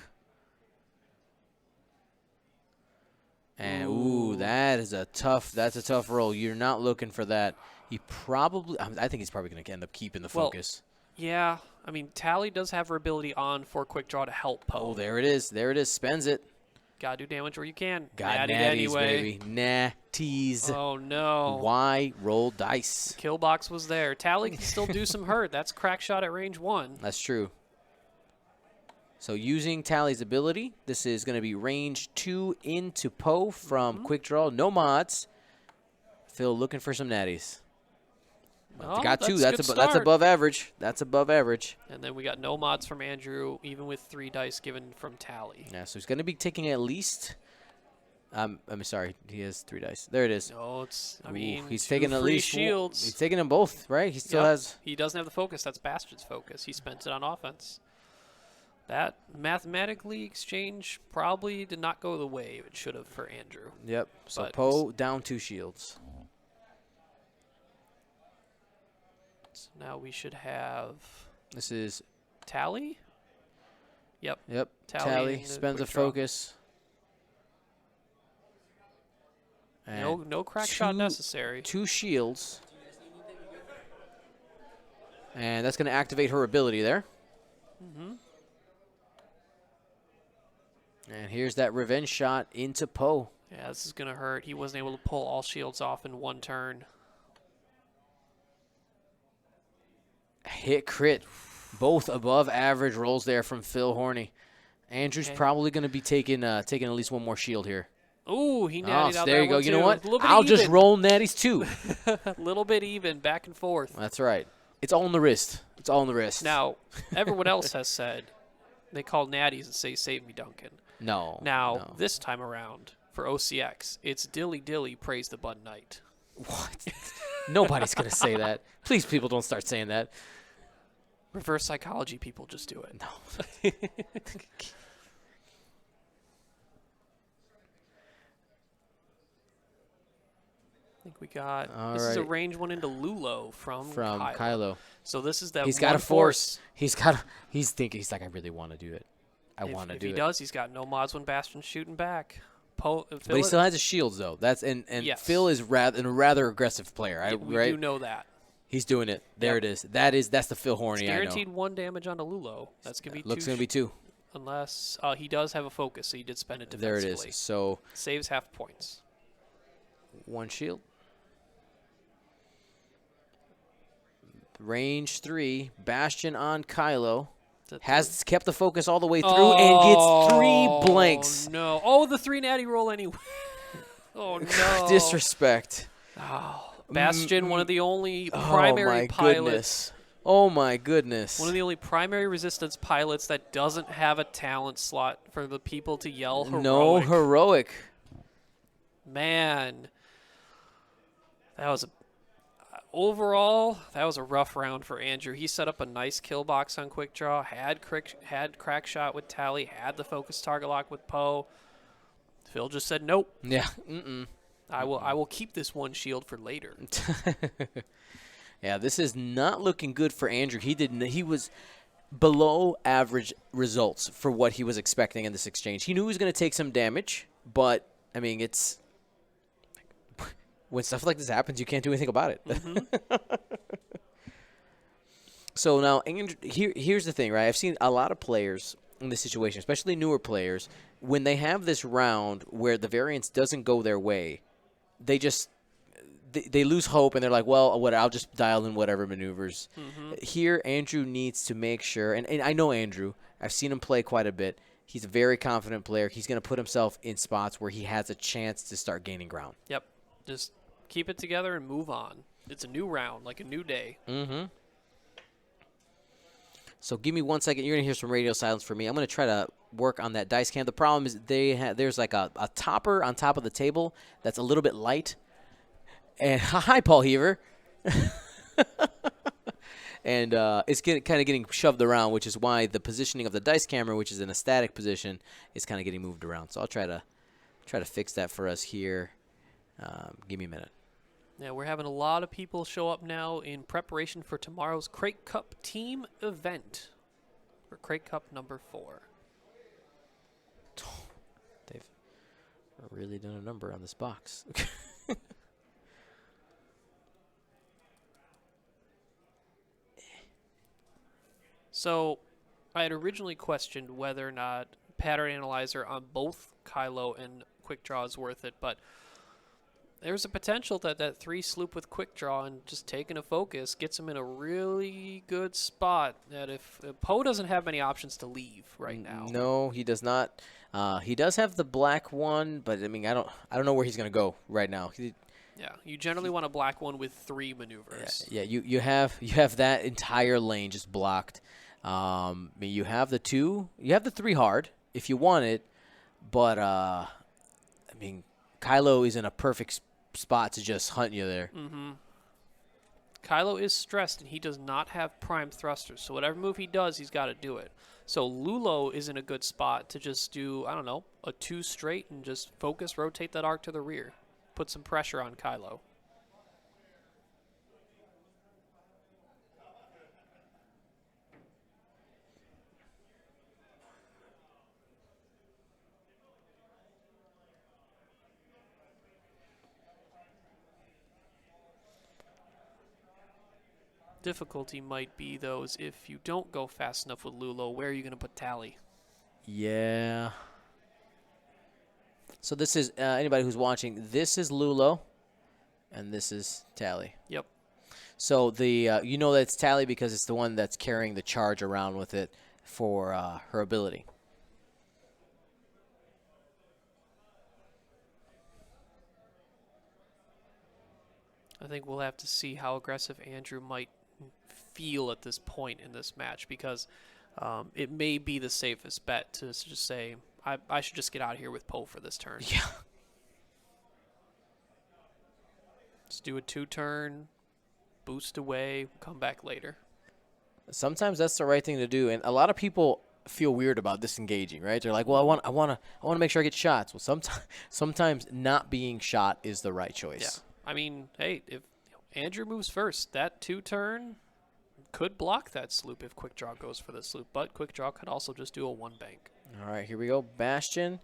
And, ooh, that's a tough roll. You're not looking for that. I think he's probably going to end up keeping the focus. Yeah. I mean, Tally does have her ability on for quick draw to help Poe. Oh, there it is. There it is. Spends it. Gotta do damage where you can. Got natties, anyway. baby. Natties. Oh, no. Why roll dice? Kill box was there. Tally can still do some hurt. That's crack shot at range 1. That's true. So using Tally's ability, this is going to be range 2 into Poe from quick draw. No mods. Phil looking for some natties. Oh, got 2. that's That's above average. That's above average. And then we got no mods from Andrew, even with 3 dice given from Tally. Yeah, so he's going to be taking at least. I'm sorry, he has 3 dice. There it is. No, he's 2 taking at free least. shields. He's taking them both, right? He still has. He doesn't have the focus. That's Bastion's focus. He spent it on offense. That mathematically exchange probably did not go the way it should have for Andrew. Yep. So But- Poe down 2 shields. So now we should have This is. Tally. Yep. Yep. Tally Tally and the spends a quick draw. focus. And No crack shot necessary. 2 shields. And that's going to activate her ability there. Mm-hmm. And here's that revenge shot into Poe. Yeah, this is going to hurt. He wasn't able to pull all shields off in 1 turn. Hit crit. Both above average rolls there from Phil Horney. Andrew's probably going to be taking at least 1 more shield here. Ooh, he nattied out there that you go. one You know too. what? I'll just roll natties too. A little bit even, back and forth. That's right. It's all in the wrist. It's all in the wrist. Now, everyone else has said they call natties and say, "Save me, Duncan." No. Now, this time around, for OCX, it's Dilly Dilly, praise the Bud Knight. What? Nobody's going to say that. Please, people, don't start saying that. Reverse psychology people just do it. No. I think we got All this is a right. range 1 into Lulo from Kylo. So this is that He's got got a force. He's thinking, he's like, I really want to do it. I want to do it. If he does, he's got no mods when Bastion's shooting back. But he still has his shields though. That's and yes. Phil is a rather aggressive player. We right? do know that. He's doing it. There it is. That's the Phil Horny. It's guaranteed 1 damage onto Lulo. That's gonna be 2. Looks gonna be 2. Unless he does have a focus, so he did spend it There defensively. it is. So saves half points. 1 shield. Range 3. Bastion on Kylo. Has kept the focus all the way through and gets 3 blanks. No. Oh, the 3 natty roll anyway. Oh, no. Disrespect. Oh, Bastion, one of the only primary pilots. Oh, my goodness. One of the only primary resistance pilots that doesn't have a talent slot for the people to yell heroic. No heroic. Man. That was overall, that was a rough round for Andrew. He set up a nice kill box on quick draw, had crack shot with Tally, had the focus target lock with Poe. Phil just said nope. Yeah. I will keep this 1 shield for later. Yeah, this is not looking good for Andrew. He was below average results for what he was expecting in this exchange. He knew he was going to take some damage, but I mean, it's when stuff like this happens, you can't do anything about it. Mm-hmm. So now, Andrew, here's the thing, right? I've seen a lot of players in this situation, especially newer players, when they have this round where the variance doesn't go their way, they just they lose hope and they're like, well, I'll just dial in whatever maneuvers. Mm-hmm. Here, Andrew needs to make sure, and I know Andrew. I've seen him play quite a bit. He's a very confident player. He's going to put himself in spots where he has a chance to start gaining ground. Yep. Just keep it together and move on. It's a new round, like a new day. Mm-hmm. So give me 1 second. You're going to hear some radio silence from me. I'm going to try to work on that dice cam. The problem is there's like a topper on top of the table that's a little bit light. And hi, Paul Heaver. And it's kind of getting shoved around, which is why the positioning of the dice camera, which is in a static position, is kind of getting moved around. So I'll try to fix that for us here. Give me a minute. Yeah, we're having a lot of people show up now in preparation for tomorrow's Crate Cup team event for Crate Cup number 4. They've really done a number on this box. So I had originally questioned whether or not pattern analyzer on both Kylo and Quick Draw is worth it, but there's a potential that 3 sloop with Quick Draw and just taking a focus gets him in a really good spot. That if Poe doesn't have many options to leave right now. No, he does not. He does have the black one, but I mean, I don't know where he's going to go right now. Yeah, you generally want a black one with 3 maneuvers. Yeah, you have that entire lane just blocked. I mean, you have the 3 hard if you want it, but I mean, Kylo is in a perfect spot to just hunt you there. Mm-hmm. Kylo is stressed, and he does not have prime thrusters, so whatever move he does, he's got to do it. So Lulo is in a good spot to just do, I don't know, a 2 straight and just focus, rotate that arc to the rear. Put some pressure on Kylo. Difficulty might be, though, is if you don't go fast enough with Lulo, where are you going to put Tally? Yeah. So this is, anybody who's watching, this is Lulo, and this is Tally. Yep. So the you know that it's Tally because it's the one that's carrying the charge around with it for her ability. I think we'll have to see how aggressive Andrew might feel at this point in this match, because it may be the safest bet to just say, I should just get out of here with Poe for this turn. Yeah. Let's do a 2-turn, boost away, come back later. Sometimes that's the right thing to do, and a lot of people feel weird about disengaging, right? They're like, "Well, I want to make sure I get shots." Well, sometimes not being shot is the right choice. Yeah. I mean, hey, if Andrew moves first, that 2-turn could block that sloop if Quick Draw goes for the sloop, but Quick Draw could also just do a 1-bank. All right, here we go. Bastion.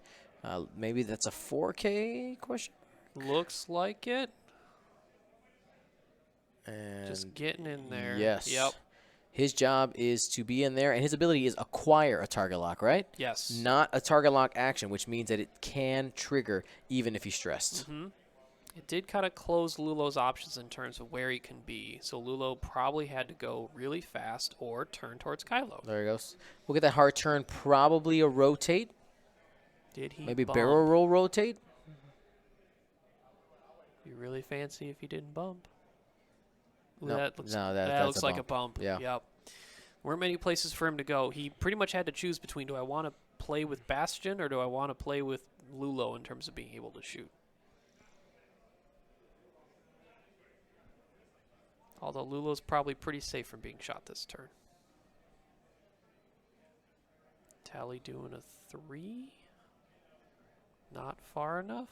Maybe that's a 4K question? Looks like it. And Just getting in there. Yes. Yep. His job is to be in there, and his ability is acquire a target lock, right? Yes. Not a target lock action, which means that it can trigger even if he's stressed. It did kind of close Lulo's options in terms of where he can be. So Lulo probably had to go really fast or turn towards Kylo. There he goes. We'll get that hard turn, probably a rotate. Did he Maybe bump? barrel roll rotate. Be really fancy if he didn't bump. Ooh, No, that looks, no, that that's looks a like a bump. Yeah. Yep. Weren't many places for him to go. He pretty much had to choose between, do I want to play with Bastion or do I want to play with Lulo in terms of being able to shoot? Although Lulo's probably pretty safe from being shot this turn. Tally doing a 3. Not far enough?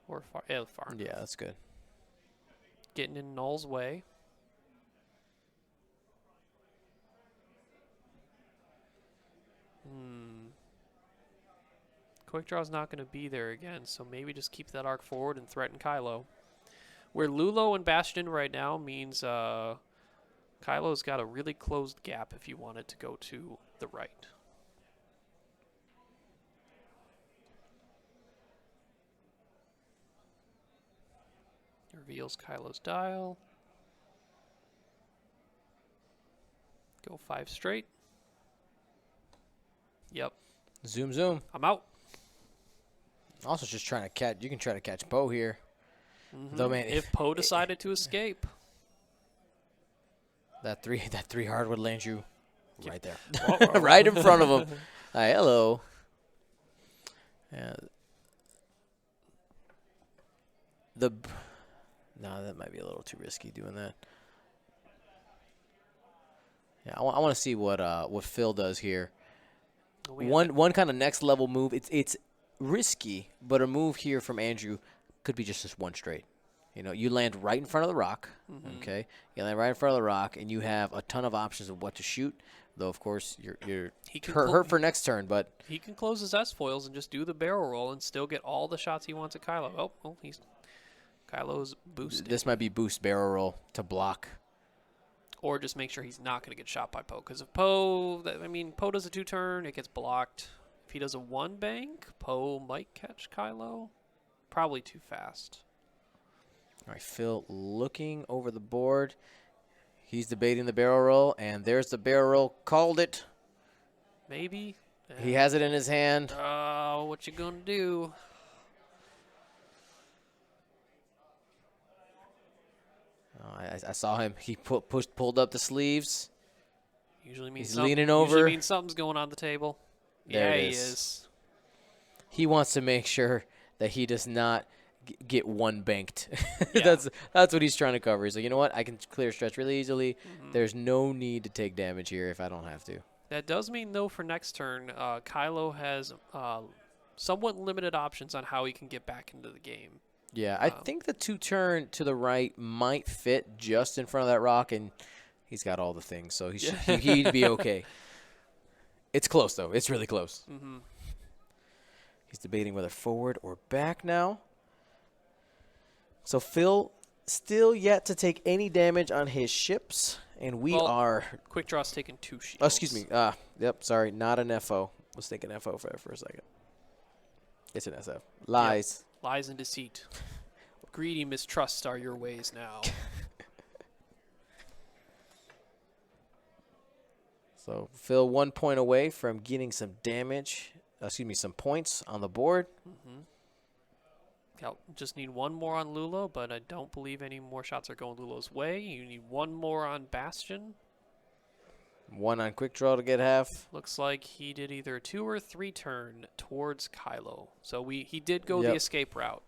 Or far? Yeah, far enough. Yeah, that's good. Getting in Null's way. Quick Draw's not going to be there again, so maybe just keep that arc forward and threaten Kylo. Where Lulo and Bastion right now means Kylo's got a really closed gap if you wanted to go to the right. Reveals Kylo's dial. Go 5 straight. Yep. Zoom, zoom. I'm out. Also, just trying to catch. You can try to catch Poe here. Though, man, If Poe decided to escape. that three hard would land you right there, right in front of him. Hi, hello. Yeah. No, that might be a little too risky doing that. Yeah, I want to see what Phil does here. One kind of next level move. It's risky, but a move here from Andrew could be just this one straight. You know, you land right in front of the rock. Okay, you land right in front of the rock, and you have a ton of options of what to shoot. Though of course you're hurt for next turn, but he can close his S foils and just do the barrel roll and still get all the shots he wants at Kylo. Oh, Kylo's boosted. This might be boost barrel roll to block. Or just make sure he's not going to get shot by Poe. Because if Poe does a 2-turn, it gets blocked. If he does a 1-bank, Poe might catch Kylo. Probably too fast. All right, Phil looking over the board. He's debating the barrel roll, and there's the barrel roll. Called it. Maybe. He has it in his hand. Oh, what you going to do? I saw him. He pulled up the sleeves. Usually means He's leaning over. Usually means something's going on the table. There yeah, it he is. is. He wants to make sure that he does not get 1-banked. Yeah. That's what he's trying to cover. He's like, you know what? I can clear stretch really easily. There's no need to take damage here if I don't have to. That does mean, though, for next turn, Kylo has somewhat limited options on how he can get back into the game. Yeah, I think the 2-turn to the right might fit just in front of that rock, and he's got all the things, so he'd be okay. It's close, though. It's really close. He's debating whether forward or back now. So Phil still yet to take any damage on his ships, And we Well, are. Quick Draw's taking 2 shields. Oh, excuse me. Yep. Sorry, not an FO. Was thinking FO for a second. It's an SF. Lies. Yep. Lies and deceit. Greedy mistrust are your ways now. So Phil 1 point away from getting some damage. Some points on the board. Mm-hmm. Yep. Just need 1 more on Lulo, but I don't believe any more shots are going Lulo's way. You need 1 more on Bastion. 1 on quick draw to get half. Looks like he did either a 2 or 3 turn towards Kylo. So he did go the escape route.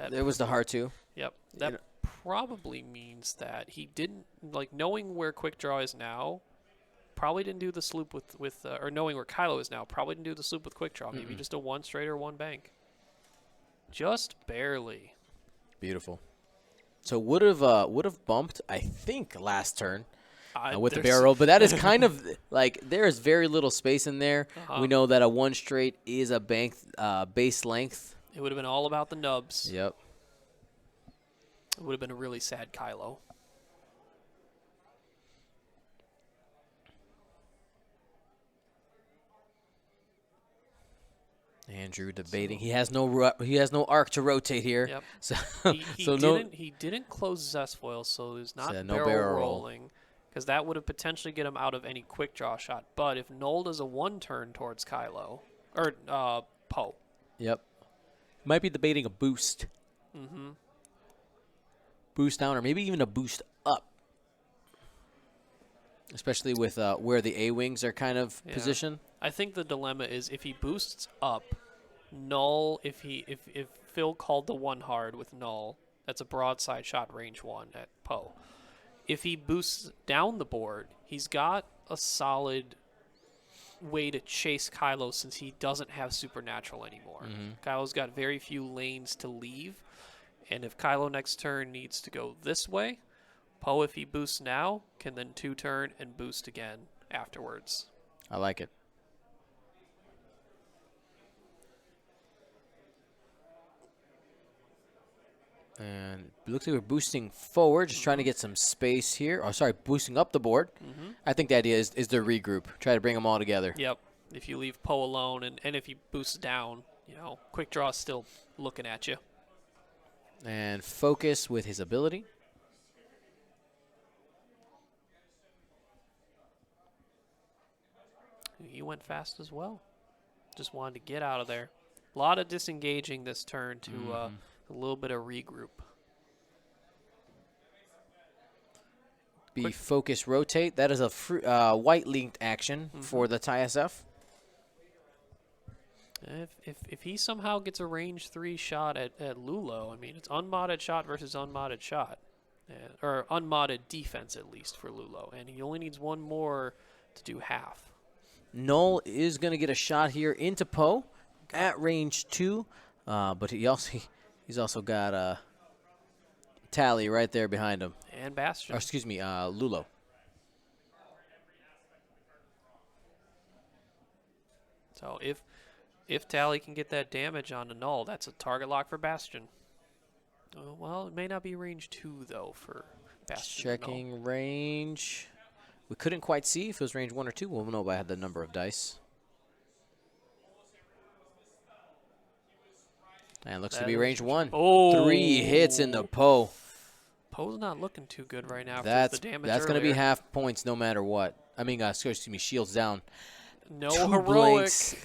There was the hard 2. Yep. That probably means that he didn't, like, knowing where quick draw is now, probably didn't do the sloop with or knowing where Kylo is now, probably didn't do the sloop with quick draw. Maybe just a 1 straight or 1 bank. Just barely. Beautiful. So would have bumped, I think, last turn with the barrel, but that is kind of like there is very little space in there. We know that a 1 straight is a bank base length. It would have been all about the nubs. Yep. It would have been a really sad Kylo. Andrew debating. He has no arc to rotate here. Yep. So he didn't close his S-foil, so there's not no barrel rolling, because that would have potentially get him out of any quick draw shot. But if Noel does a 1 turn towards Kylo or Poe. Yep. Might be debating a boost. Mm-hmm. Boost down, or maybe even a boost up. Especially with where the A-wings are kind of positioned. I think the dilemma is if he boosts up, Null, if Phil called the 1 hard with Null, that's a broadside shot range 1 at Poe. If he boosts down the board, he's got a solid way to chase Kylo since he doesn't have Supernatural anymore. Kylo's got very few lanes to leave, and if Kylo next turn needs to go this way, Poe, if he boosts now, can then 2 turn and boost again afterwards. I like it. And it looks like we're boosting forward, just trying to get some space here. Oh, sorry, boosting up the board. I think the idea is to regroup, try to bring them all together. Yep. If you leave Poe alone and if he boosts down, quick draw is still looking at you. And focus with his ability. He went fast as well. Just wanted to get out of there. A lot of disengaging this turn to a little bit of regroup. Focus rotate. That is a white linked action for the TIE SF. If he somehow gets a range 3 shot at Lulo, I mean, it's unmodded shot versus unmodded shot. Or unmodded defense, at least, for Lulo. And he only needs 1 more to do half. Null is going to get a shot here into Poe at range 2. But he's also got Tally right there behind him. And Bastion. Or, excuse me, Lulo. So if Tally can get that damage on a Null, that's a target lock for Bastion. Well, it may not be range 2, though, for Bastion. Checking range. We couldn't quite see if it was range 1 or 2. We'll know if I had the number of dice. And looks to be range 1. Oh. 3 hits into Poe. Poe's not looking too good right now. That's the damage going to be half points no matter what. I mean, excuse me, shields down. No 2 heroic. blinks.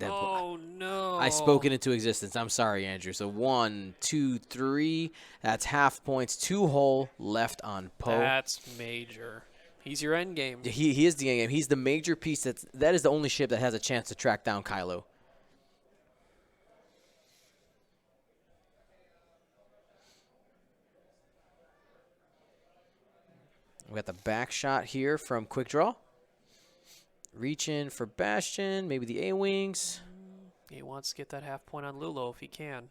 Oh, no. I spoke it into existence. I'm sorry, Andrew. So 1, 2, 3. That's half points. 2 whole left on Poe. That's major. He's your end game. He is the end game. He's the major piece. That is the only ship that has a chance to track down Kylo. We got the back shot here from Quick Draw. Reach in for Bastion, maybe the A-Wings. He wants to get that half point on Lulo if he can.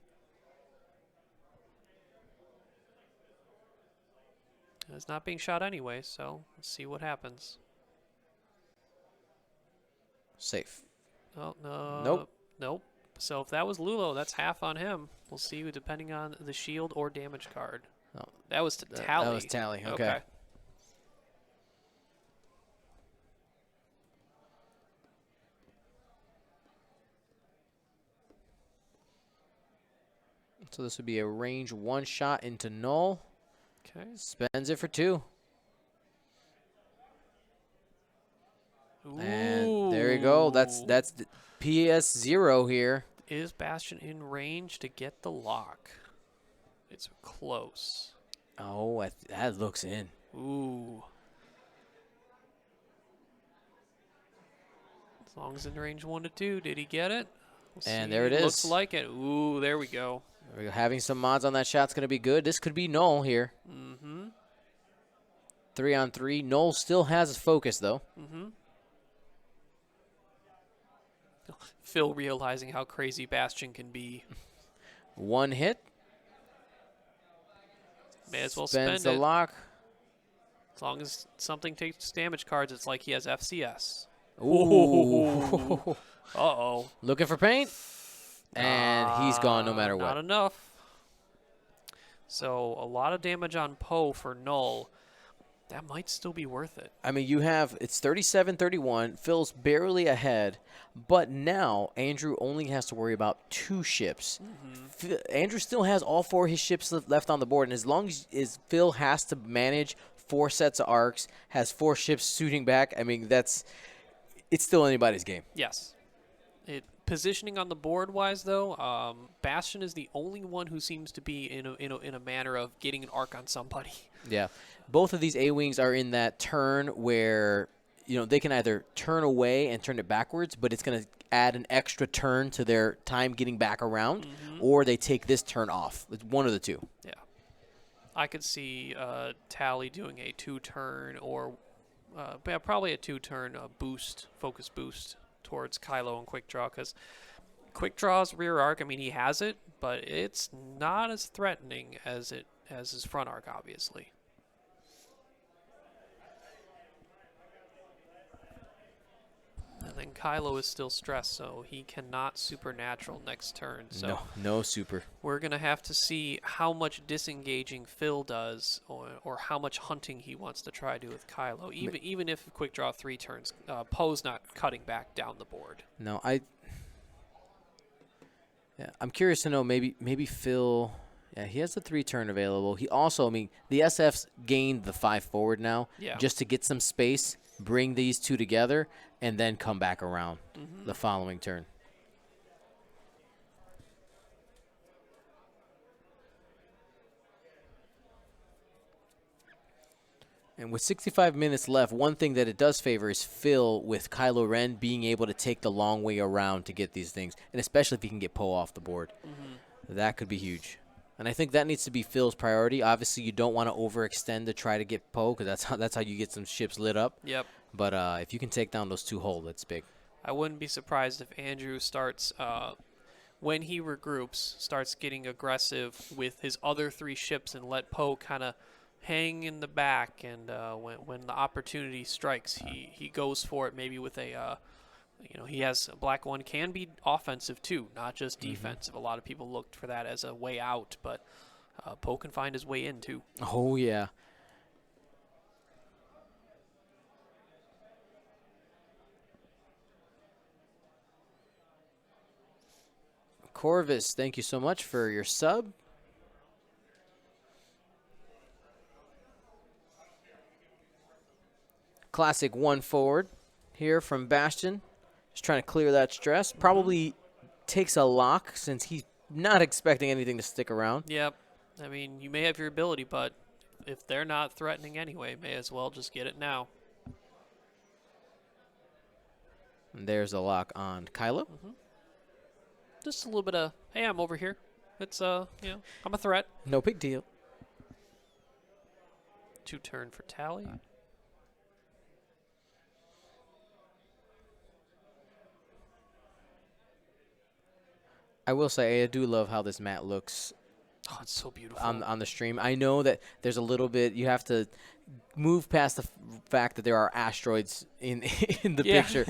It's not being shot anyway, so let's see what happens. Safe. Oh, no. Nope. Nope. So if that was Lulo, that's half on him. We'll see depending on the shield or damage card. That was to Tally. That was Tally. Okay. So this would be a range 1 shot into null. Okay. Spends it for 2. Ooh. And there you go. That's the PS0 here. Is Bastion in range to get the lock? It's close. Oh, that looks in. Ooh. As long as in range 1 to 2, did he get it? And there it is. Looks like it. Ooh, there we go. There we go. Having some mods on that shot's going to be good. This could be null here. Mm-hmm. 3-on-3. Null still has his focus, though. Mm-hmm. Phil realizing how crazy Bastion can be. 1 hit. May as well Spends spend the it. lock. As long as something takes damage cards, it's like he has FCS. Ooh. Uh-oh. Looking for paint. And he's gone no matter what. Not enough. So a lot of damage on Poe for null. That might still be worth it. I mean, it's 37-31. Phil's barely ahead. But now Andrew only has to worry about 2 ships. Andrew still has all 4 of his ships left on the board. And as long as Phil has to manage 4 sets of arcs, has 4 ships shooting back, I mean, it's still anybody's game. Yes. Positioning on the board wise though, Bastion is the only one who seems to be in a manner of getting an arc on somebody. Yeah. Both of these A-Wings are in that turn where, they can either turn away and turn it backwards, but it's going to add an extra turn to their time getting back around, or they take this turn off. It's one of the two. Yeah. I could see Tally doing a 2-turn or probably a 2-turn focus boost towards Kylo and Quick Draw, because Quick Draw's rear arc, I mean, he has it, but it's not as threatening as his front arc, obviously. And then Kylo is still stressed, so he cannot supernatural next turn. So no super. we're going to have to see how much disengaging Phil does or how much hunting he wants to try to do with Kylo. Even if Quick Draw 3 turns, Poe's not cutting back down the board. No, I'm curious to know, maybe Phil, he has the 3-turn available. He also, the SF's gained the 5 forward now just to get some space, bring these 2 together, and then come back around the following turn. And with 65 minutes left, one thing that it does favor is Phil with Kylo Ren being able to take the long way around to get these things, and especially if he can get Poe off the board. That could be huge. And I think that needs to be Phil's priority. Obviously, you don't want to overextend to try to get Poe, because that's how you get some ships lit up. Yep. But if you can take down those 2 hull, that's big. I wouldn't be surprised if Andrew starts, when he regroups, starts getting aggressive with his other 3 ships and let Poe kind of hang in the back. And when the opportunity strikes, he goes for it, maybe with a, he has a black one, can be offensive too, not just defensive. A lot of people looked for that as a way out, but Poe can find his way in too. Oh, yeah. Corvus, thank you so much for your sub. Classic 1 forward here from Bastion. Just trying to clear that stress. Probably takes a lock since he's not expecting anything to stick around. Yep. I mean, you may have your ability, but if they're not threatening anyway, may as well just get it now. And there's a lock on Kylo. Just a little bit of, hey, I'm over here. It's, I'm a threat. No big deal. 2-turn for Tally. I will say, I do love how this mat looks Oh, it's so beautiful. on the stream. I know that there's a little bit, you have to move past the fact that there are asteroids in the picture.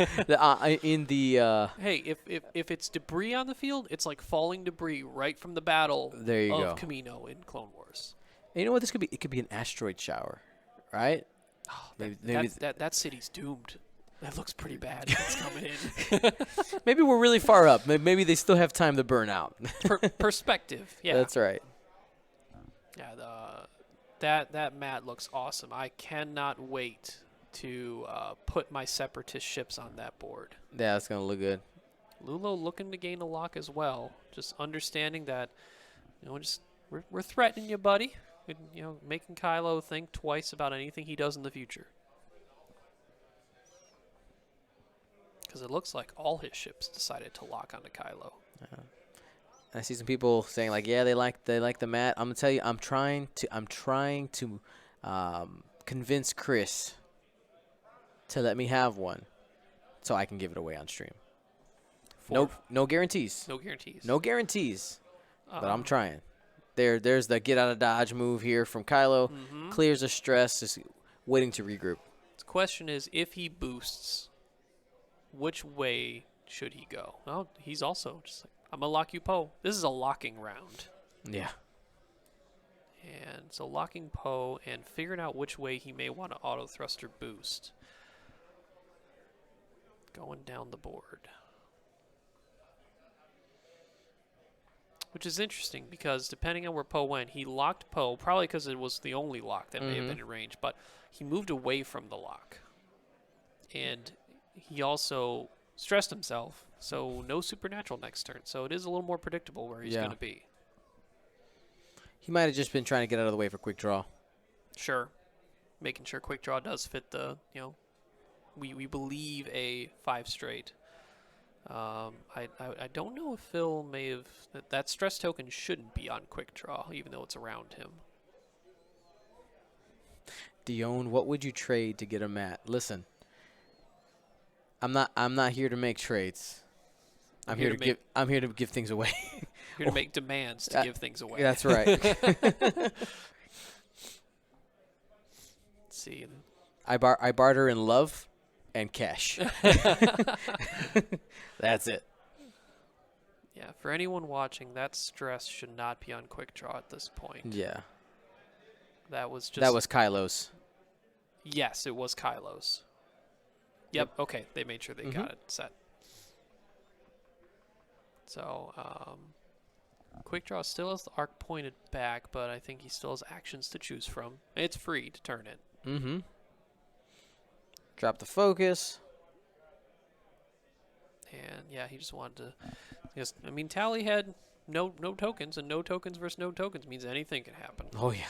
Hey, if it's debris on the field, it's like falling debris right from the battle There you of go. Camino in Clone Wars. And you know what? This could be. It could be an asteroid shower, right? Oh, Maybe that city's doomed. That looks pretty bad. It's coming in. maybe we're really far up. Maybe they still have time to burn out. Perspective. Yeah. That's right. Yeah. That mat looks awesome. I cannot wait to put my separatist ships on that board. Yeah, that's gonna look good. Lulo looking to gain a lock as well. Just understanding that, just we're threatening you, buddy. And, making Kylo think twice about anything he does in the future. Because it looks like all his ships decided to lock onto Kylo. I see some people saying like, yeah, they like the mat. I'm gonna tell you, I'm trying to convince Chris to let me have one, so I can give it away on stream. No guarantees. No guarantees. No guarantees. But I'm trying. There's the get out of dodge move here from Kylo. Mm-hmm. Clears the stress, just waiting to regroup. The question is, if he boosts, which way should he go? Well, he's also just like, I'm going to lock you, Poe. This is a locking round. Yeah. And so locking Poe and figuring out which way he may want to auto thruster boost. Going down the board. Which is interesting because depending on where Poe went, he locked Poe, probably because it was the only lock that may have been in range, but he moved away from the lock. And he also stressed himself, so no supernatural next turn. So it is a little more predictable where he's going to be. He might have just been trying to get out of the way for quick draw. Sure. Making sure quick draw does fit the, we believe a 5 straight. I don't know if Phil may have... That stress token shouldn't be on quick draw, even though it's around him. Dion, what would you trade to get a mat? Listen, I'm not here to make trades. I'm here to give things away. Here to make demands to give things away. That's right. Let's see. I barter in love and cash. That's it. Yeah, for anyone watching, that stress should not be on quick draw at this point. Yeah. That was Kylo's. Yes, it was Kylo's. Yep, okay, they made sure they got it set. So, quick draw still has the arc pointed back, but I think he still has actions to choose from. It's free to turn it. Mm-hmm. Drop the focus. And yeah, he just wanted to. Tally had no tokens, and no tokens versus no tokens means anything can happen. Oh yeah.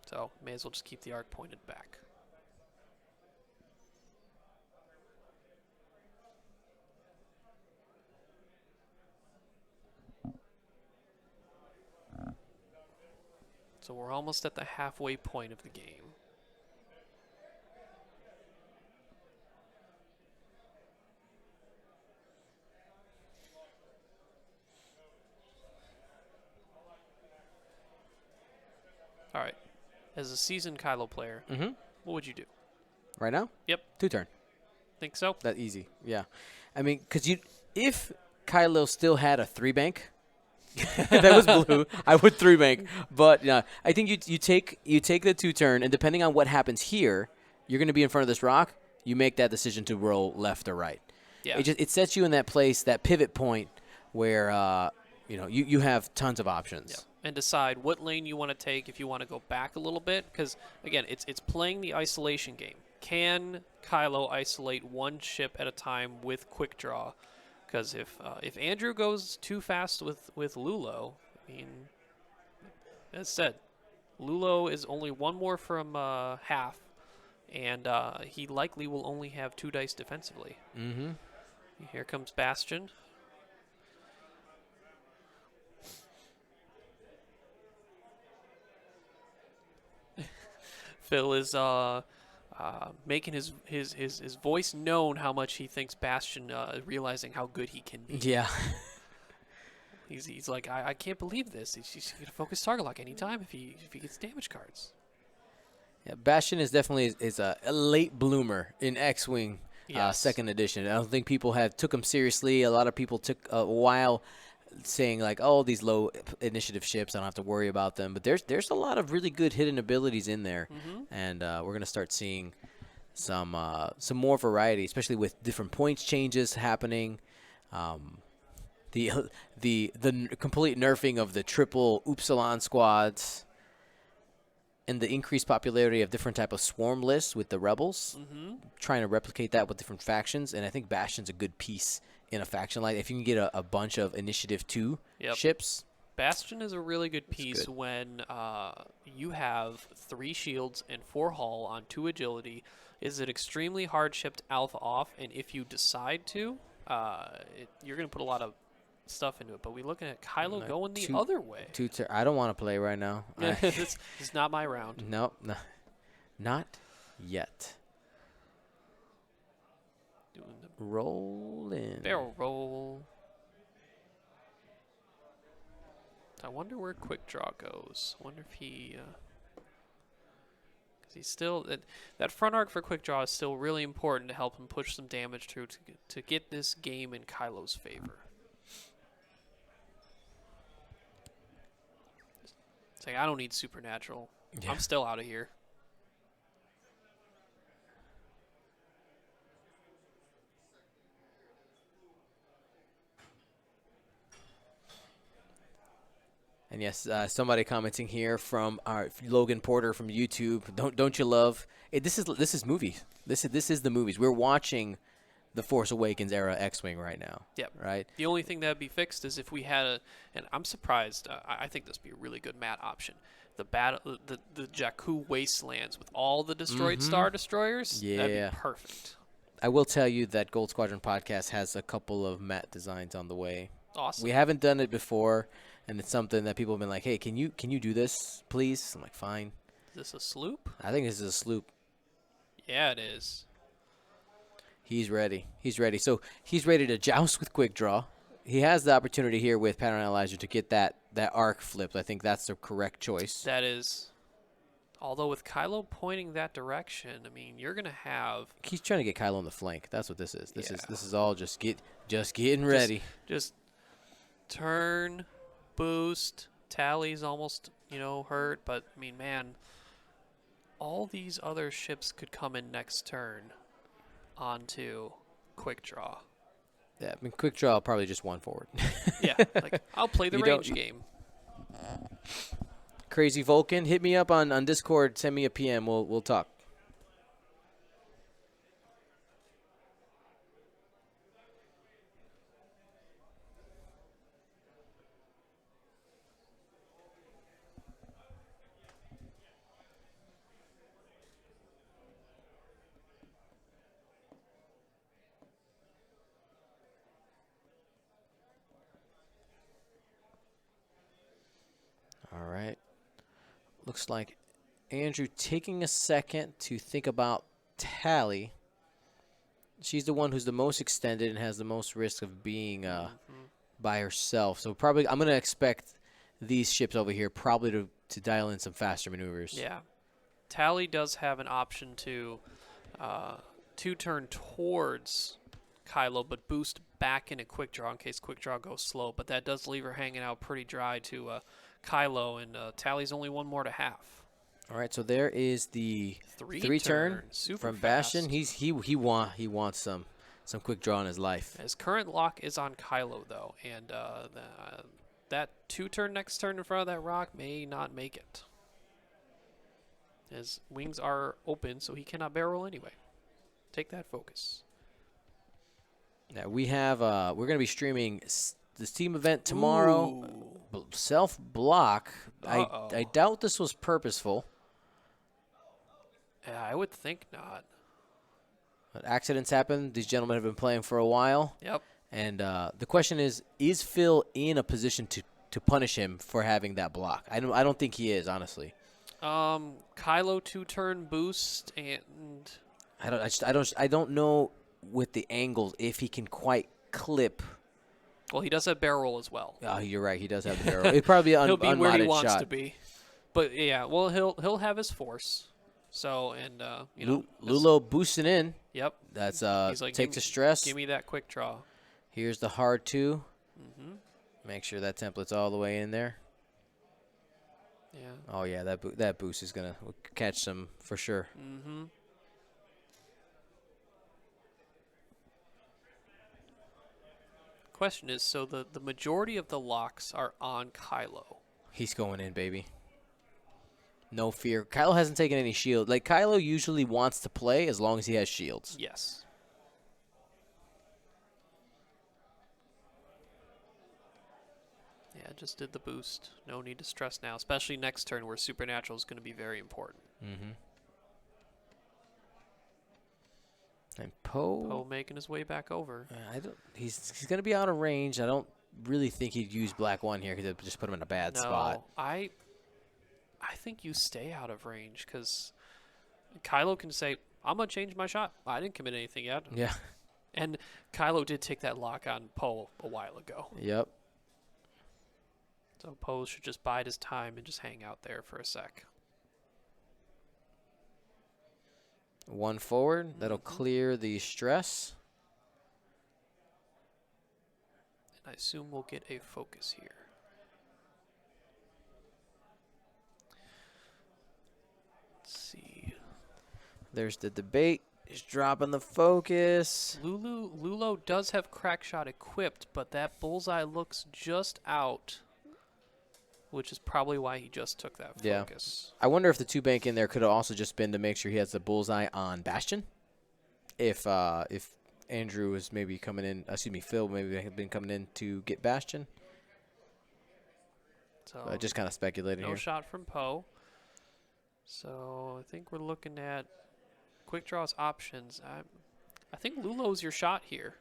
So may as well just keep the arc pointed back. So we're almost at the halfway point of the game. All right. As a seasoned Kylo player, what would you do? Right now? Yep. 2-turn. Think so? That easy. Yeah. I mean, because if Kylo still had a 3-bank, that was blue, I would 3-bank. But yeah, I think you take the 2-turn, and depending on what happens here, you're going to be in front of this rock. You make that decision to roll left or right. Yeah. It sets you in that place, that pivot point, where you have tons of options. Yeah. And decide what lane you want to take if you want to go back a little bit. Because, again, it's playing the isolation game. Can Kylo isolate one ship at a time with quick draw? Because if Andrew goes too fast with Lulo, I mean, as said, Lulo is only one more from half, and he likely will only have 2 dice defensively. Mm-hmm. Here comes Bastion. Phil is making his voice known how much he thinks Bastion, realizing how good he can be. Yeah. He's like, I can't believe this. He's going to focus target lock anytime if he gets damage cards. Yeah, Bastion is definitely a late bloomer in X-Wing Yes. second edition. I don't think people took him seriously. A lot of people took a while saying like, oh, these low initiative ships, I don't have to worry about them. But there's a lot of really good hidden abilities in there, and we're gonna start seeing some more variety, especially with different points changes happening. The complete nerfing of the triple Upsilon squads, and the increased popularity of different type of swarm lists with the rebels, trying to replicate that with different factions. And I think Bastion's a good piece in a faction like if you can get a bunch of Initiative 2 ships. Bastion is a really good piece when you have 3 shields and 4 hull on 2 agility. Is it extremely hard ship to alpha off, and if you decide to, you're going to put a lot of stuff into it. But we're looking at Kylo going the other way. I don't want to play right now. It's not my round. No, not yet. Doing the Roll in. barrel roll. I wonder where Quick Draw goes. I wonder if he... Because he's still... That front arc for Quick Draw is still really important to help him push some damage through to get this game in Kylo's favor. It's like, I don't need Supernatural. Yeah. I'm still out of here. And yes, somebody commenting here from our Logan Porter from YouTube. Don't you love it? This is movies. This is the movies. We're watching the Force Awakens era X-wing right now. Yep. Right. The only thing that would be fixed is if we had and I'm surprised. I think this would be a really good mat option. The Jakku wastelands with all the destroyed Star Destroyers. Yeah. That'd be perfect. I will tell you that Gold Squadron podcast has a couple of mat designs on the way. Awesome. We haven't done it before, and it's something that people have been like, "Hey, can you do this, please?" I'm like, "Fine." Is this a sloop? I think this is a sloop. Yeah, it is. He's ready. He's ready. So he's ready to joust with Quick Draw. He has the opportunity here with Pattern Analyzer to get that arc flipped. I think that's the correct choice. That is. Although with Kylo pointing that direction, I mean, you're gonna have. He's trying to get Kylo on the flank. That's what this is. This is all just getting ready. Just turn, boost. Tally's almost hurt, but I mean, man, all these other ships could come in next turn onto Quick Draw. Yeah, I mean, Quick Draw probably just one forward. Yeah, like I'll play the range game. Crazy Vulcan, hit me up on Discord. Send me a PM. We'll talk. All right. Looks like Andrew taking a second to think about Tally. She's the one who's the most extended and has the most risk of being by herself. So probably I'm going to expect these ships over here probably to dial in some faster maneuvers. Yeah. Tally does have an option to two-turn towards Kylo, but boost back into Quick Draw in case Quick Draw goes slow. But that does leave her hanging out pretty dry to Kylo, and Tally's only one more to have. All right, so there is the three-turn from Bastion. He wants some Quick Draw in his life. His current lock is on Kylo, though, and that two-turn next turn in front of that rock may not make it. His wings are open, so he cannot barrel anyway. Take that focus. Yeah, we have we're going to be streaming this team event tomorrow. Self-block. I doubt this was purposeful. Yeah, I would think not. But accidents happen. These gentlemen have been playing for a while. Yep. And the question is Phil in a position to punish him for having that block? I don't think he is, honestly. Kylo two-turn boost, and I don't know with the angles if he can quite clip. Well, he does have barrel roll as well. Oh, you're right. He does have the barrel. It'd probably be he'll be where he wants shot. to be. But yeah, well, he'll have his force. So and Lulo boosting in. Yep. That's he's like, takes the stress. Give me that Quick Draw. Here's the hard 2. Mm-hmm. Make sure that template's all the way in there. Yeah. Oh, yeah, that boost is going to catch some for sure. Mm-hmm. Question is, so the majority of the locks are on Kylo. He's going in, baby. No fear. Kylo hasn't taken any shield. Like, Kylo usually wants to play as long as he has shields. Yes. Yeah, just did the boost. No need to stress now, especially next turn where Supernatural is going to be very important. Mm-hmm. And Poe making his way back over. He's going to be out of range. I don't really think he'd use Black 1 here because it just put him in a bad spot. I think you stay out of range because Kylo can say, I'm going to change my shot. I didn't commit anything yet. Yeah. And Kylo did take that lock on Poe a while ago. Yep. So Poe should just bide his time and just hang out there for a sec. 1 forward. That'll clear the stress. And I assume we'll get a focus here. Let's see. There's the debate. He's dropping the focus. Lulo does have crack shot equipped, but that bullseye looks just out, which is probably why he just took that focus. I wonder if the 2 bank in there could have also just been to make sure he has the bullseye on Bastion. If Andrew was maybe coming in, Phil maybe had been coming in to get Bastion. So Just kind of speculating here. No shot from Poe. So I think we're looking at quick draws options. I think Lulo's your shot here.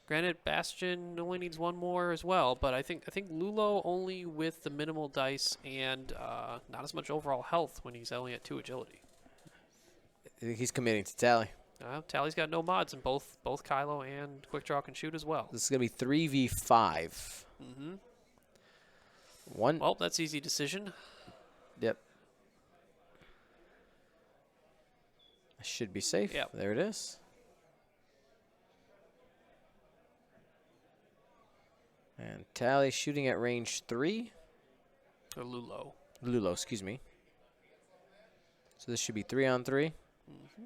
Granted, Bastion only needs 1 more as well, but I think Lulo only with the minimal dice and not as much overall health when he's only at 2 agility. He's committing to Tally. Tally's got no mods, and both Kylo and quick draw can shoot as well. This is gonna be 3v5. Mm-hmm. One. Well, that's easy decision. Yep. I should be safe. Yep. There it is. And Tally shooting at range 3. Or Lulo. Lulo, excuse me. So this should be 3 on 3. Mm-hmm.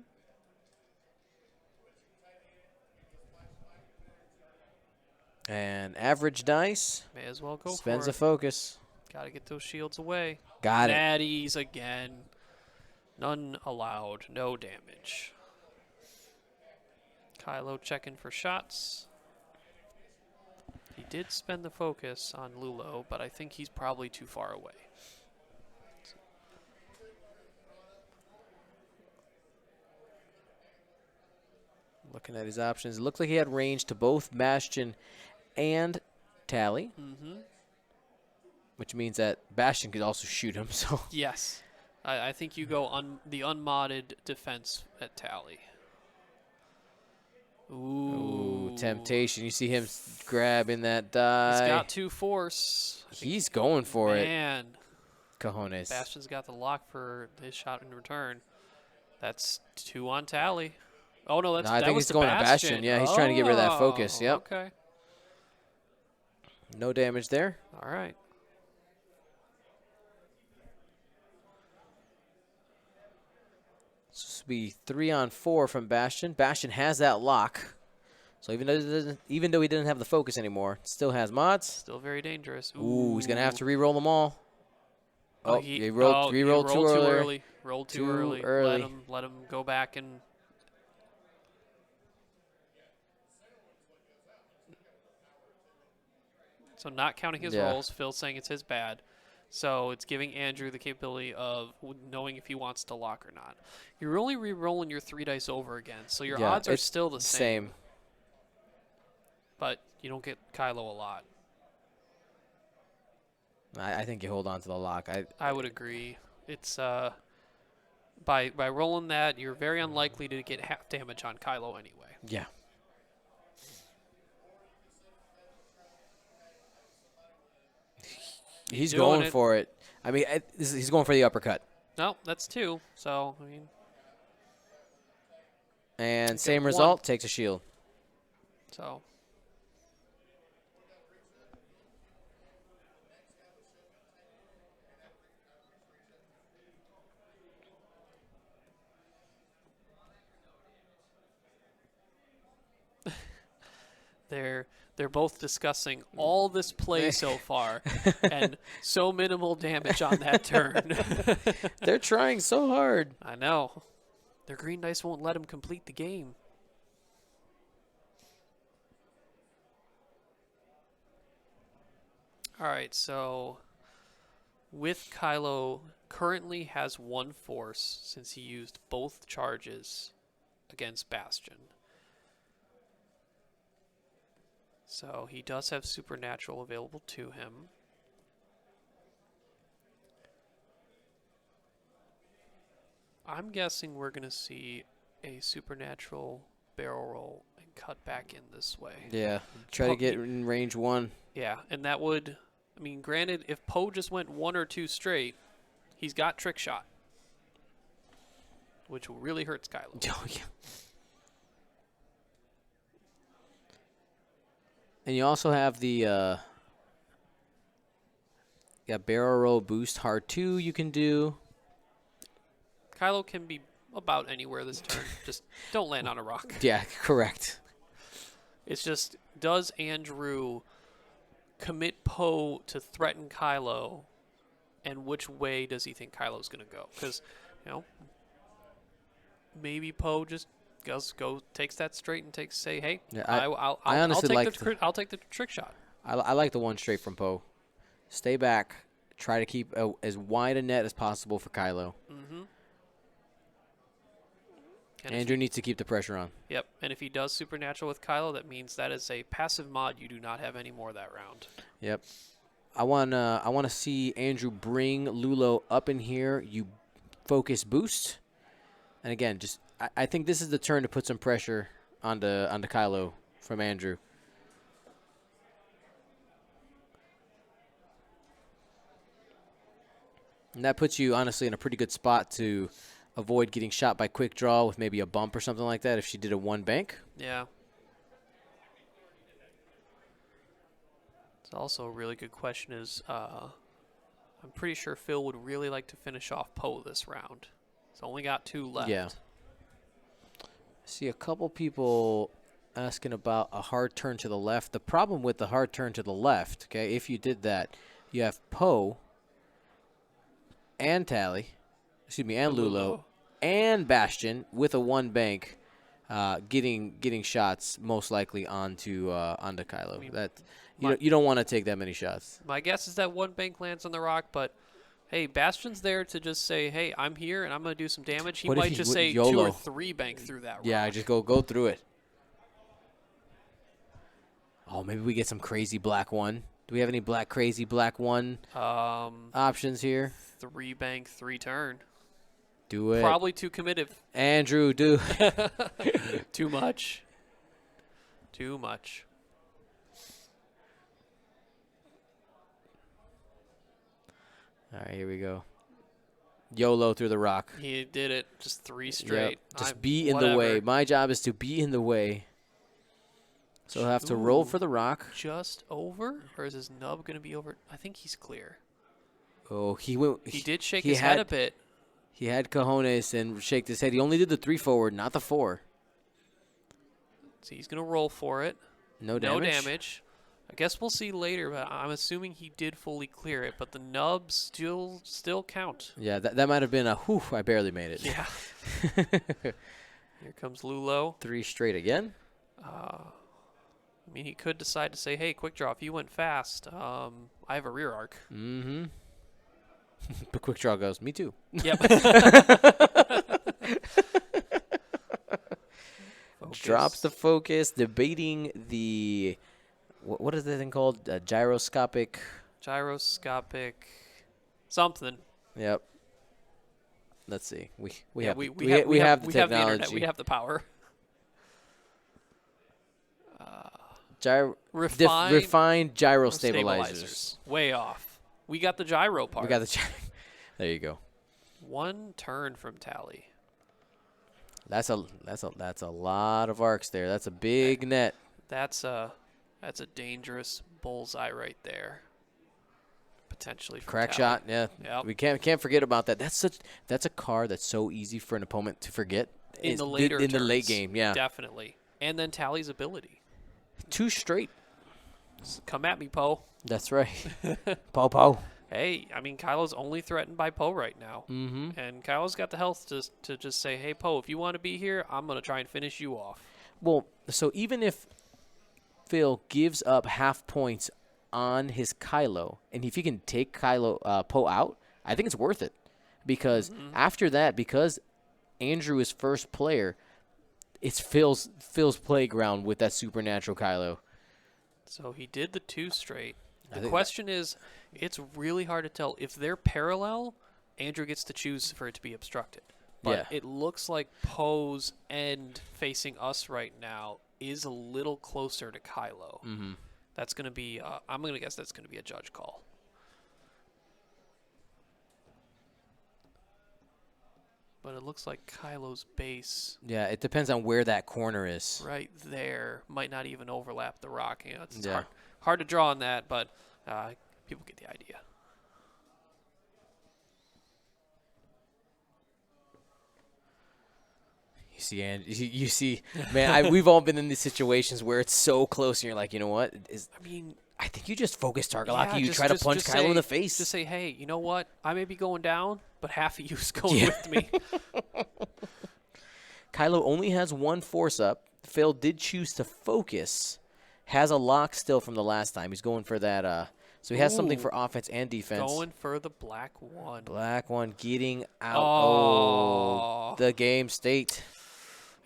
And average dice. May as well go Spends for a it. focus. Got to get those shields away. Got it. Natties again. None allowed. No damage. Kylo checking for shots. He did spend the focus on Lulo, but I think he's probably too far away. Looking at his options. It looks like he had range to both Bastion and Tally. Mm-hmm. Which means that Bastion could also shoot him. So Yes. I think you go on the unmodded defense at Tally. Ooh. Temptation. You see him grabbing that die. He's got 2 force. He's going for it. Man. Cojones. Bastion's got the lock for his shot in return. That's 2 on Tally. Oh, no, I think he's going to Bastion. Yeah, he's trying to get rid of that focus. Yep. Okay. No damage there. All right. This will be 3 on 4 from Bastion. Bastion has that lock. So even though he didn't have the focus anymore, still has mods. Still very dangerous. Ooh, he's going to have to re-roll them all. Oh, he rolled too early. Rolled too Too early. early. Let him go back and... So not counting his rolls, Phil's saying it's his bad. So it's giving Andrew the capability of knowing if he wants to lock or not. You're only re-rolling your 3 dice over again, so your odds are still the same. But you don't get Kylo a lot. I think you hold on to the lock. I would agree. It's by rolling that, you're very unlikely to get half damage on Kylo anyway. Yeah. He's going for it. I mean, he's going for the uppercut. No, that's 2. So, I mean. And same result, takes a shield. So. They're both discussing all this play so far, and so minimal damage on that turn. They're trying so hard. I know. Their green dice won't let them complete the game. All right, so with Kylo currently has 1 force since he used both charges against Bastion. So he does have Supernatural available to him. I'm guessing we're going to see a Supernatural barrel roll and cut back in this way. Yeah, try to get in range 1. Yeah, and that would, I mean, granted, if Poe just went 1 or 2 straight, he's got Trick Shot, which really hurts Kylo. Oh, yeah. And you also have the got barrel roll boost hard 2 you can do. Kylo can be about anywhere this turn. Just don't land on a rock. Yeah, correct. It's just, does Andrew commit Poe to threaten Kylo, and which way does he think Kylo's going to go? Because, maybe Poe just takes that straight and say, hey, Yeah, I honestly I'll take the trick shot. I like the one straight from Poe. Stay back. Try to keep as wide a net as possible for Kylo. Mm-hmm. Andrew needs to keep the pressure on. Yep, and if he does Supernatural with Kylo, that means that is a passive mod you do not have anymore that round. Yep. I wanna see Andrew bring Lulo up in here. You focus boost, and again, just I think this is the turn to put some pressure onto Kylo from Andrew. And that puts you honestly in a pretty good spot to avoid getting shot by quick draw with maybe a bump or something like that if she did a 1 bank. Yeah. It's also a really good question is, I'm pretty sure Phil would really like to finish off Poe this round. He's only got 2 left. Yeah. I see a couple people asking about a hard turn to the left. The problem with the hard turn to the left, okay, if you did that, you have Poe and Tally, and Lulo, and Bastion with a 1 bank, getting shots most likely onto Kylo. I mean, You don't want to take that many shots. My guess is that 1 bank lands on the rock, but hey, Bastion's there to just say, hey, I'm here and I'm going to do some damage. He might just say YOLO. 2 or 3 bank through that rock. Yeah, just go through it. Oh, maybe we get some crazy black 1. Do we have any crazy black 1 options here? 3 bank, 3 turn. Do it. Probably too committed. Andrew, do. Too much. Too much. All right, here we go. YOLO through the rock. He did it. Just 3 straight. Yep. Just be in the way. My job is to be in the way. So he'll have to roll for the rock. Just over? Or is his nub going to be over? I think he's clear. Oh, he went. He did shake his head a bit. He had cojones and shaked his head. He only did the 3 forward, not the 4. So he's going to roll for it. No damage. No damage. I guess we'll see later, but I'm assuming he did fully clear it, but the nubs still count. Yeah, that might have been a whew, I barely made it. Yeah. Here comes Lulo. 3 straight again. I mean, he could decide to say, hey, quick draw, if you went fast, I have a rear arc. Mm-hmm. But quick draw goes, me too. Yep. Drops the focus, debating the, what is that thing called? Gyroscopic something. Yep. Let's see. We yeah, have the technology. We have the internet. We have the power. Refined gyro stabilizers. Way off. We got the gyro part. We got the There you go. 1 turn from Tally. That's a lot of arcs there. That's a big net. That's a dangerous bullseye right there. Potentially for crack Tally. Shot. Yeah. Yep. We can't forget about that. That's a card that's so easy for an opponent to forget in the later the late game. Yeah. Definitely. And then Tally's ability. 2 straight. Come at me, Poe. That's right. Po. Hey, I mean, Kylo's only threatened by Poe right now. Mm-hmm. And Kylo's got the health to just say, hey, Poe, if you want to be here, I'm going to try and finish you off. Well, so even if Phil gives up half points on his Kylo, and if he can take Poe out, I think it's worth it. Because after that, because Andrew is first player, it's Phil's playground with that supernatural Kylo. So he did the 2 straight. The question is, it's really hard to tell. If they're parallel, Andrew gets to choose for it to be obstructed. But it looks like Poe's end facing us right now is a little closer to Kylo. Mm-hmm. That's going to be, I'm going to guess that's going to be a judge call. But it looks like Kylo's base. Yeah, it depends on where that corner is. Right there might not even overlap the rock. You know, it's hard to draw on that, but people get the idea. You see, man, we've all been in these situations where it's so close, and you're like, you know what? I think you just focus Targalaki. You try to punch Kylo in the face. Just say, hey, you know what? I may be going down, but half of you's going with me. Kylo only has 1 force up. Phil did choose to focus. Has a lock still from the last time. He's going for that. So he has something for offense and defense. Going for the black 1. Black 1 getting out. Oh, the game state.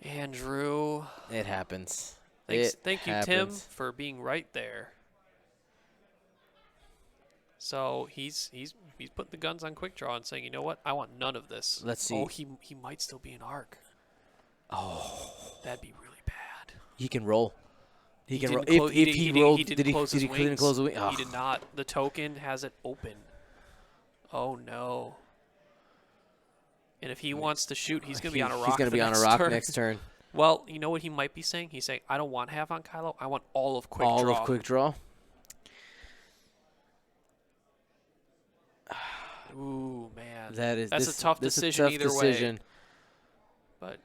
Andrew. It happens. Thank you, Tim, for being right there. So he's putting the guns on quick draw and saying, you know what? I want none of this. Let's see. Oh, he might still be an arc. Oh, that'd be really bad. He can roll. He can roll. If he rolled, did he close his wings? Close the wing? Oh. He did not. The token has it open. Oh no. And if he wants to shoot, he's going to be on a rock. He's going to be on a rock next turn. Well, you know what he might be saying? He's saying, I don't want half on Kylo. I want all of quick draw. All of quick draw. Ooh, man. That's a tough decision either way. But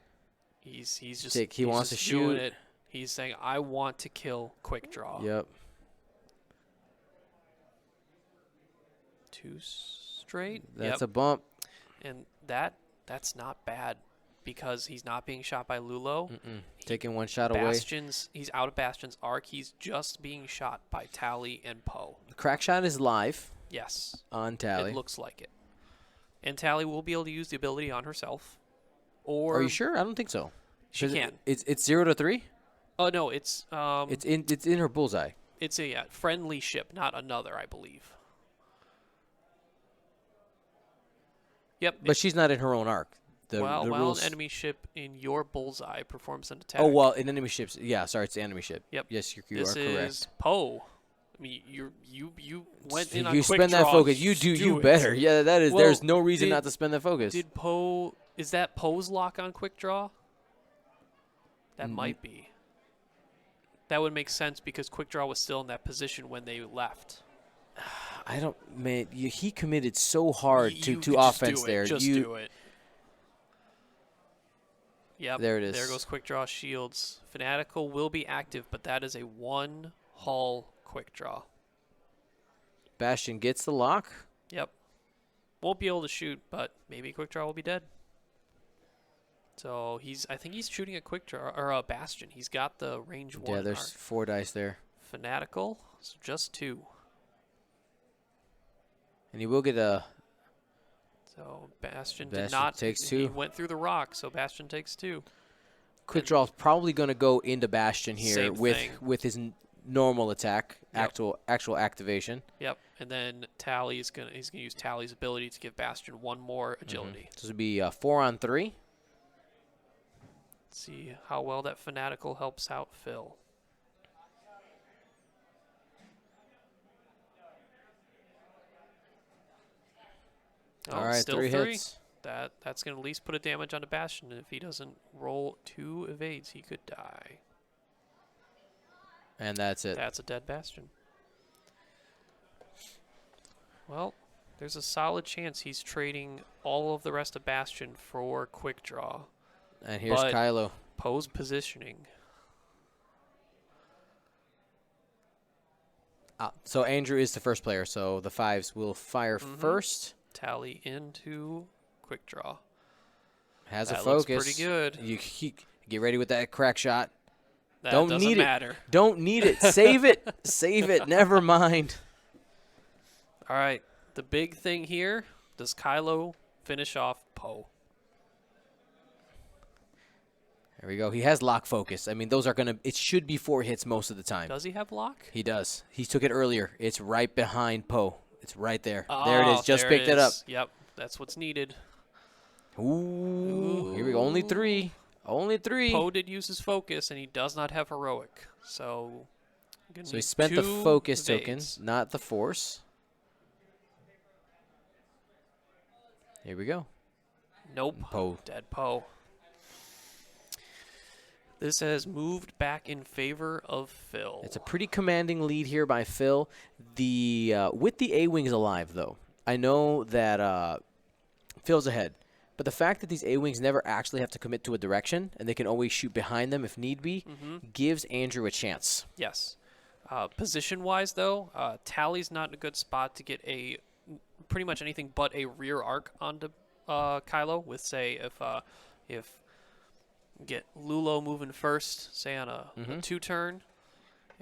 he's just he wants to shoot it. He's saying, I want to kill quick draw. Yep. 2 straight. That's a bump. And that's not bad because he's not being shot by Lulo. Taking 1 shot away. He's out of Bastion's arc. He's just being shot by Tally and Poe. The crack shot is live. Yes. On Tally. It looks like it. And Tally will be able to use the ability on herself. Or are you sure? I don't think so. She can. It's 0 to 3? Oh no, it's in her bullseye. It's a friendly ship, not another, I believe. Yep. But she's not in her own arc. While an enemy ship in your bullseye performs an attack. Oh, well, in enemy ships. Yeah, sorry, it's the enemy ship. Yep. Yes, you are correct. This is Poe. I mean, you went in on you quick spend draw. That focus. You better. Yeah, that is. Well, there's no reason not to spend that focus. Did Poe? Is that Poe's lock on quick draw? That might be. That would make sense because quick draw was still in that position when they left. I don't. Man, he committed so hard to offense there. Just do it. Yep. There it is. There goes quick draw shields. Fanatical will be active, but that is a 1 hull quick draw. Bastion gets the lock. Yep. Won't be able to shoot, but maybe quick draw will be dead. So I think he's shooting a quick draw or a Bastion. He's got the range 1. Yeah, there's 4 dice there. Fanatical, so just 2. And he will get a. So Bastion did not. Takes 2. He went through the rock, so Bastion takes 2. Quick draw is probably going to go into Bastion here with his normal attack, actual activation. Yep, and then Tally he's gonna use Tally's ability to give Bastion 1 more agility. So this would be 4 on 3. Let's see how well that Fanatical helps out Phil. All right, still 3 hits. That's going to at least put a damage onto Bastion. And if he doesn't roll 2 evades, he could die. And that's it. That's a dead Bastion. Well, there's a solid chance he's trading all of the rest of Bastion for quick draw. And here's Kylo. Poe's positioning. So Andrew is the first player, so the 5s will fire first. Tally into quick draw. Has That a focus. looks pretty good. You get ready with that crack shot. That Don't doesn't need matter. it. Don't need it. Save it. Save it. Never mind. All right. The big thing here, does Kylo finish off Poe? There we go. He has lock focus. I mean, those are going to – it should be 4 hits most of the time. Does he have lock? He does. He took it earlier. It's right behind Poe. It's right there. Oh, there it is. Just picked it up. Yep. That's what's needed. Ooh. Here we go. Only 3. Only 3. Poe did use his focus, and he does not have heroic. So he spent the 2 focus evades. token, not the force. Here we go. Nope. Poe. Dead Poe. This has moved back in favor of Phil. It's a pretty commanding lead here by Phil. With the A-Wings alive, though, I know that Phil's ahead. But the fact that these A-Wings never actually have to commit to a direction, and they can always shoot behind them if need be, gives Andrew a chance. Yes. Position-wise, though, Tally's not in a good spot to get pretty much anything but a rear arc onto Kylo. With, say, if get Lulo moving first, say on a 2-turn,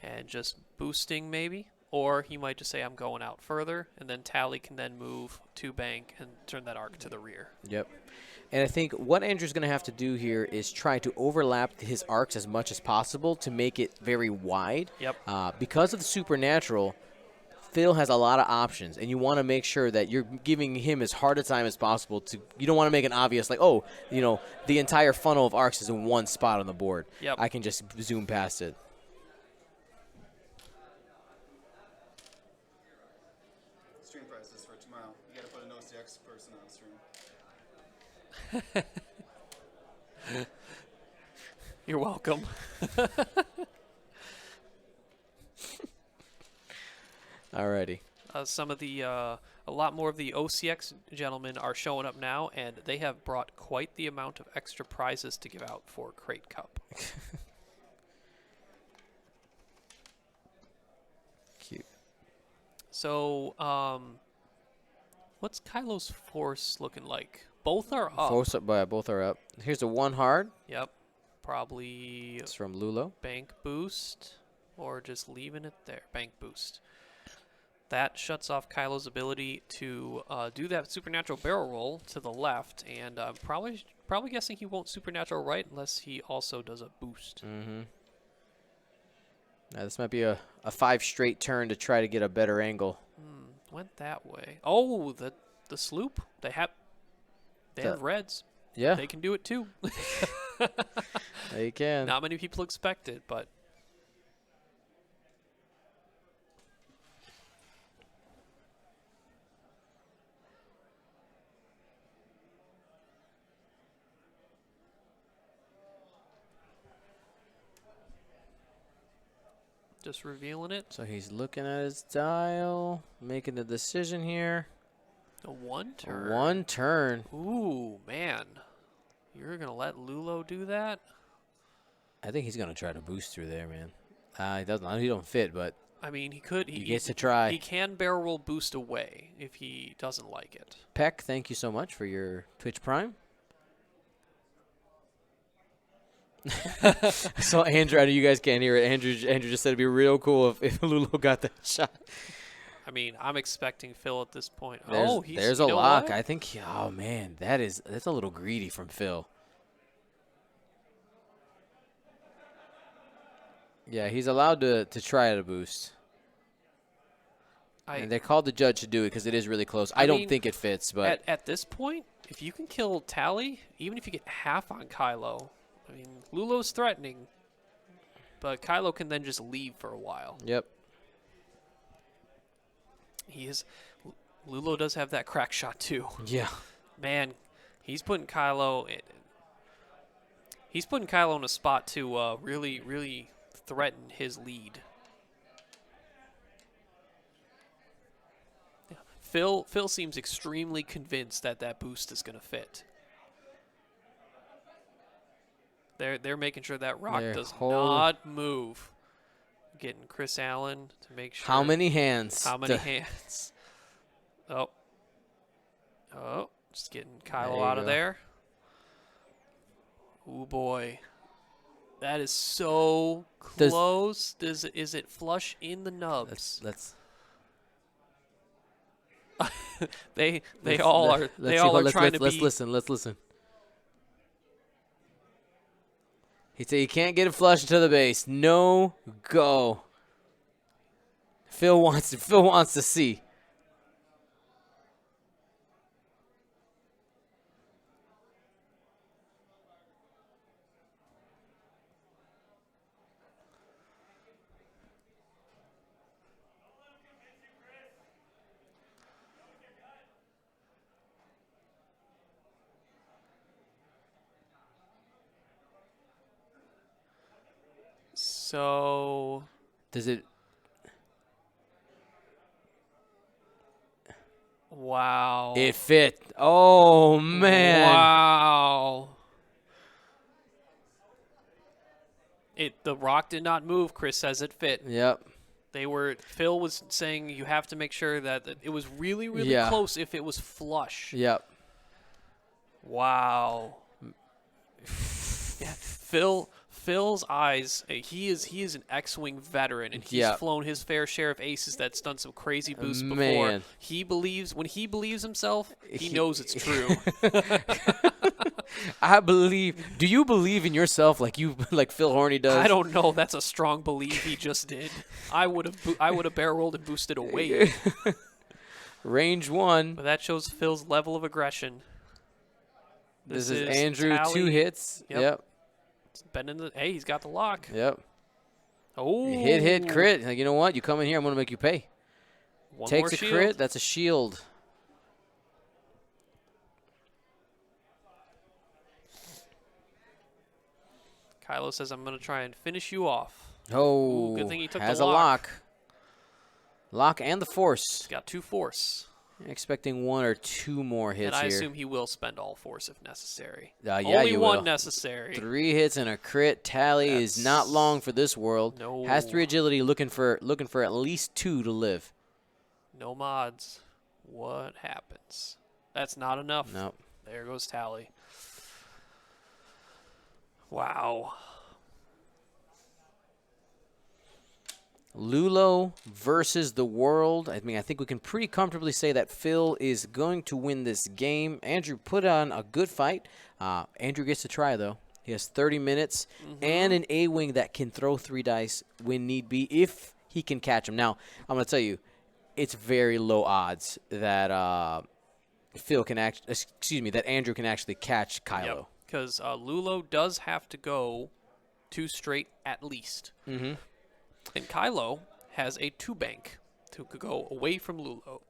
and just boosting maybe. Or he might just say, I'm going out further, and then Tally can then move to bank and turn that arc to the rear. Yep. And I think what Andrew's going to have to do here is try to overlap his arcs as much as possible to make it very wide. Yep. Because of the supernatural, Phil has a lot of options, and you want to make sure that you're giving him as hard a time as possible. You don't want to make it obvious, like, oh, the entire funnel of arcs is in one spot on the board. Yep. I can just zoom past it. Stream prices for tomorrow. You gotta put an OCX person on stream. You're welcome. Alrighty. A lot more of the OCX gentlemen are showing up now, and they have brought quite the amount of extra prizes to give out for Crate Cup. Cute. So, what's Kylo's force looking like? Both are up. Both are up. Here's a 1 hard. Yep. Probably It's from Lulo. bank boost, or just leaving it there. Bank boost. That shuts off Kylo's ability to do that supernatural barrel roll to the left, and I'm probably guessing he won't supernatural right unless he also does a boost. Mm-hmm. Now, this might be a 5 straight turn to try to get a better angle. Went that way. Oh, the sloop. They have reds. Yeah, They can do it too. they can. Not many people expect it, but just revealing it. So he's looking at his dial, making the decision here. A 1 turn. 1 turn. Ooh, man. You're going to let Lulo do that? I think he's gonna try to boost through there, man. He doesn't. He don't fit, but I mean, he could. he gets to try. He can barrel roll boost away if he doesn't like it. Peck, thank you so much for your Twitch Prime. So Andrew, I know you guys can't hear it. Andrew just said it'd be real cool if Lulo got that shot. I mean, I'm expecting Phil at this point. There's There's a you know lock. what? I think. Oh man, that's a little greedy from Phil. Yeah, he's allowed to try to boost. And they called the judge to do it because it is really close. I don't think it fits, but at this point, if you can kill Tally, even if you get half on Kylo, I mean, Lulo's threatening, but Kylo can then just leave for a while. Yep. Lulo does have that crack shot too. Yeah. Man, he's putting Kylo in a spot to really, really threaten his lead. Yeah. Phil seems extremely convinced that boost is going to fit. They're making sure that rock does not move. Getting Chris Allen to make sure. How many hands? How many hands? Oh, just getting Kylo out of there. Oh boy, that is so close. Is it flush in the nubs? Let's they all are trying to be. Let's listen. He said you can't get it flush into the base. No go. Phil wants to see. So Does it? Wow. It fit. Oh man. Wow. The rock did not move. Chris says it fit. Yep. Phil was saying you have to make sure that it was really, really close if it was flush. Yep. Wow. Yeah, Phil's eyes. He is an X-wing veteran, and he's flown his fair share of aces that's done some crazy boosts before. Man. When he believes himself, he knows it's true. I believe. Do you believe in yourself like Phil Horny does? I don't know. That's a strong belief he just did. I would have barrel rolled and boosted away. Range 1. But that shows Phil's level of aggression. This is Andrew. Tally. 2 hits. Yep. It's been in the. Hey, he's got the lock. Yep. Oh. Hit, crit. Like, you know what? You come in here, I'm going to make you pay. One Takes more a shield. crit. That's a shield. Kylo says, I'm going to try and finish you off. Oh. Ooh, good thing he took has the a lock. Lock and the force. He's got 2 force. Expecting 1 or 2 more hits and I here. assume he will spend all force if necessary. Yeah, Only you one will. necessary. 3 hits and a crit. Tally is not long for this world. No. Has 3 agility, looking for at least 2 to live. No mods. What happens? That's not enough. Nope. There goes Tally. Wow. Lulo versus the world. I mean, I think we can pretty comfortably say that Phil is going to win this game. Andrew put on a good fight. Andrew gets to try, though. He has 30 minutes and an A-wing that can throw 3 dice when need be if he can catch him. Now, I'm going to tell you, it's very low odds that that Andrew can actually catch Kylo. Because Lulo does have to go 2 straight at least. Mm-hmm. And Kylo has a 2 bank to go away from Lulo.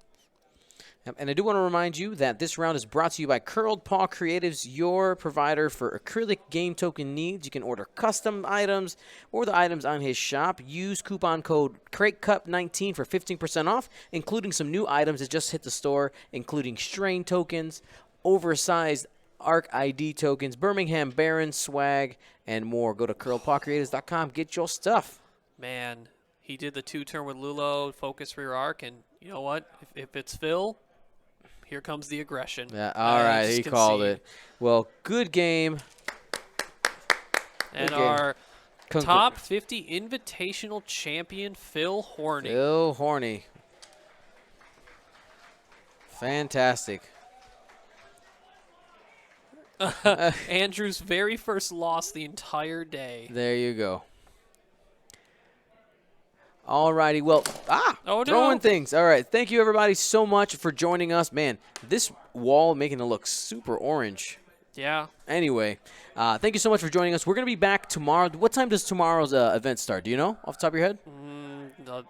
And I do want to remind you that this round is brought to you by Curled Paw Creatives, your provider for acrylic game token needs. You can order custom items or the items on his shop. Use coupon code CrateCup19 for 15% off, including some new items that just hit the store, including Strain tokens, oversized ARC ID tokens, Birmingham Baron swag, and more. Go to curledpawcreatives.com. Get your stuff. Man, he did the 2-turn with Lulo, focus rear arc, and you know what? If it's Phil, here comes the aggression. Yeah, all right, he called it. Well, good game. And our top 50 Invitational champion, Phil Horny. Phil Horny. Fantastic. Andrew's very first loss the entire day. There you go. All righty. Well, throwing things. All right. Thank you, everybody, so much for joining us. Man, this wall making it look super orange. Yeah. Anyway, thank you so much for joining us. We're going to be back tomorrow. What time does tomorrow's event start? Do you know off the top of your head?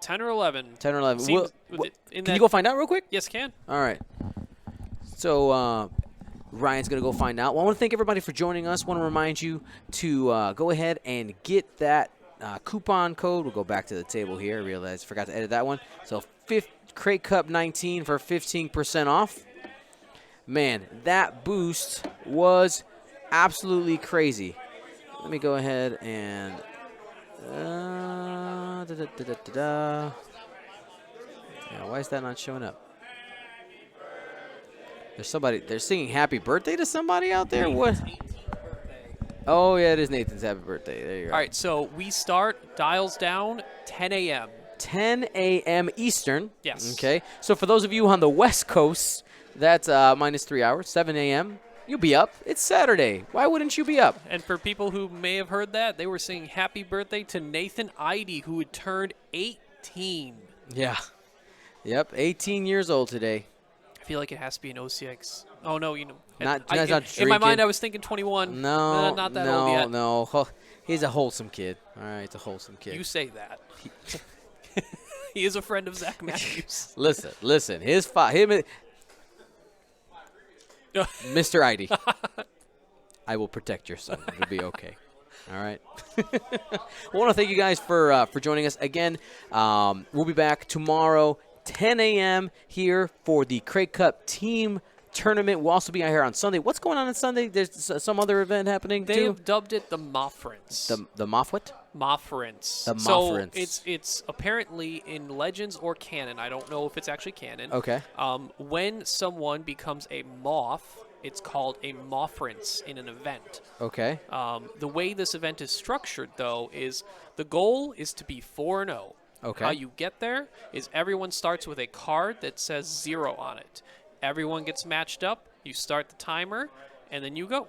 10 or 11. 10 or 11. Can you go find out real quick? Yes, can. All right. So Ryan's going to go find out. Well, I want to thank everybody for joining us. I want to remind you to go ahead and get that coupon code. We'll go back to the table here. I realized I forgot to edit that one. So Crate Cup 19 for 15% off. Man, that boost was absolutely crazy. Let me go ahead and Da-da-da-da-da-da. Yeah, why is that not showing up? There's somebody. They're singing happy birthday to somebody out there? What? Oh, yeah, it is Nathan's happy birthday. There you go. All right, so we start dials down 10 a.m. 10 a.m. Eastern. Yes. Okay. So for those of you on the West Coast, that's minus 3 hours, 7 a.m. You'll be up. It's Saturday. Why wouldn't you be up? And for people who may have heard that, they were singing happy birthday to Nathan Idy, who had turned 18. Yeah. Yep, 18 years old today. I feel like it has to be an OCX. Oh, no, you know. Not in my drinking. mind, I was thinking 21. No, not that old yet. No. He's a wholesome kid. All right, he's a wholesome kid. You say that. He is a friend of Zach Matthews. Listen. Mr. Idy, I will protect your son. It'll be okay. All right. I want to thank you guys for joining us again. We'll be back tomorrow, 10 a.m. here for the Craig Cup Team Tournament. We'll also be out here on Sunday. What's going on Sunday? There's some other event happening too. They've dubbed it the Moffrents. The Moff what? Moffrents. The Moffrents. So it's apparently in Legends or canon. I don't know if it's actually canon. Okay. When someone becomes a Moff, it's called a Moffrents in an event. Okay. The way this event is structured, though, is the goal is to be 4-0. Okay. How you get there is everyone starts with a card that says 0 on it. Everyone gets matched up. You start the timer, and then you go.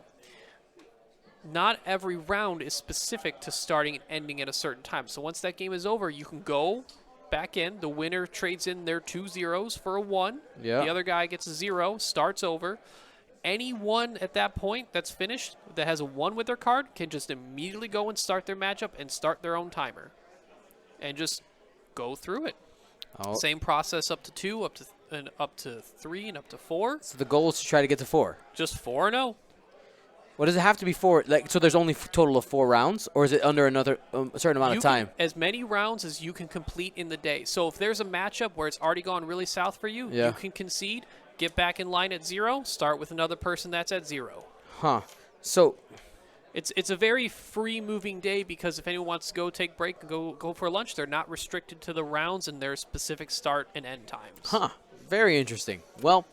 Not every round is specific to starting and ending at a certain time. So once that game is over, you can go back in. The winner trades in their 2 zeros for a 1. Yeah. The other guy gets a 0, starts over. Anyone at that point that's finished that has a 1 with their card can just immediately go and start their matchup and start their own timer. And just go through it. Oh. Same process up to 2, up to 3, and up to 4. So the goal is to try to get to 4. Just 4-0. What does it have to be 4? Like, so there's only total of 4 rounds, or is it under another a certain amount of time? As many rounds as you can complete in the day. So if there's a matchup where it's already gone really south for you, Yeah. you can concede, get back in line at 0, start with another person that's at 0. Huh. So It's a very free-moving day because if anyone wants to go take a break and go for lunch, they're not restricted to the rounds and their specific start and end times. Huh. Very interesting. Well,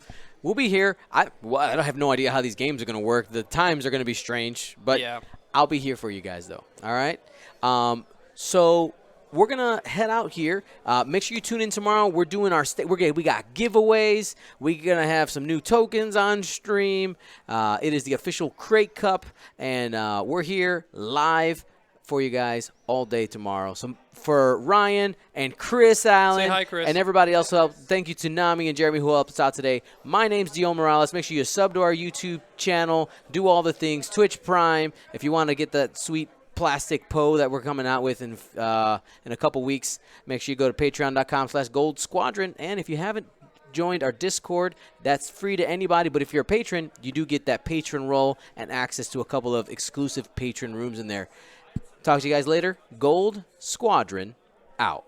we'll be here. I don't have no idea how these games are going to work. The times are going to be strange, but Yeah. I'll be here for you guys, though. All right? So we're going to head out here. Make sure you tune in tomorrow. We're doing our we got giveaways. We're going to have some new tokens on stream. It is the official Crate Cup, and we're here live for you guys all day tomorrow. So for Ryan and Chris Allen Say hi, Chris. and everybody else who helped, thank you to Nami and Jeremy who helped us out today. My name's Dion Morales. Make sure you sub to our YouTube channel, do all the things, Twitch Prime. If you want to get that sweet plastic Poe that we're coming out with in a couple weeks, make sure you go to patreon.com/Gold Squadron. And if you haven't joined our Discord, that's free to anybody, but if you're a patron, you do get that patron role and access to a couple of exclusive patron rooms in there. Talk to you guys later. Gold Squadron out.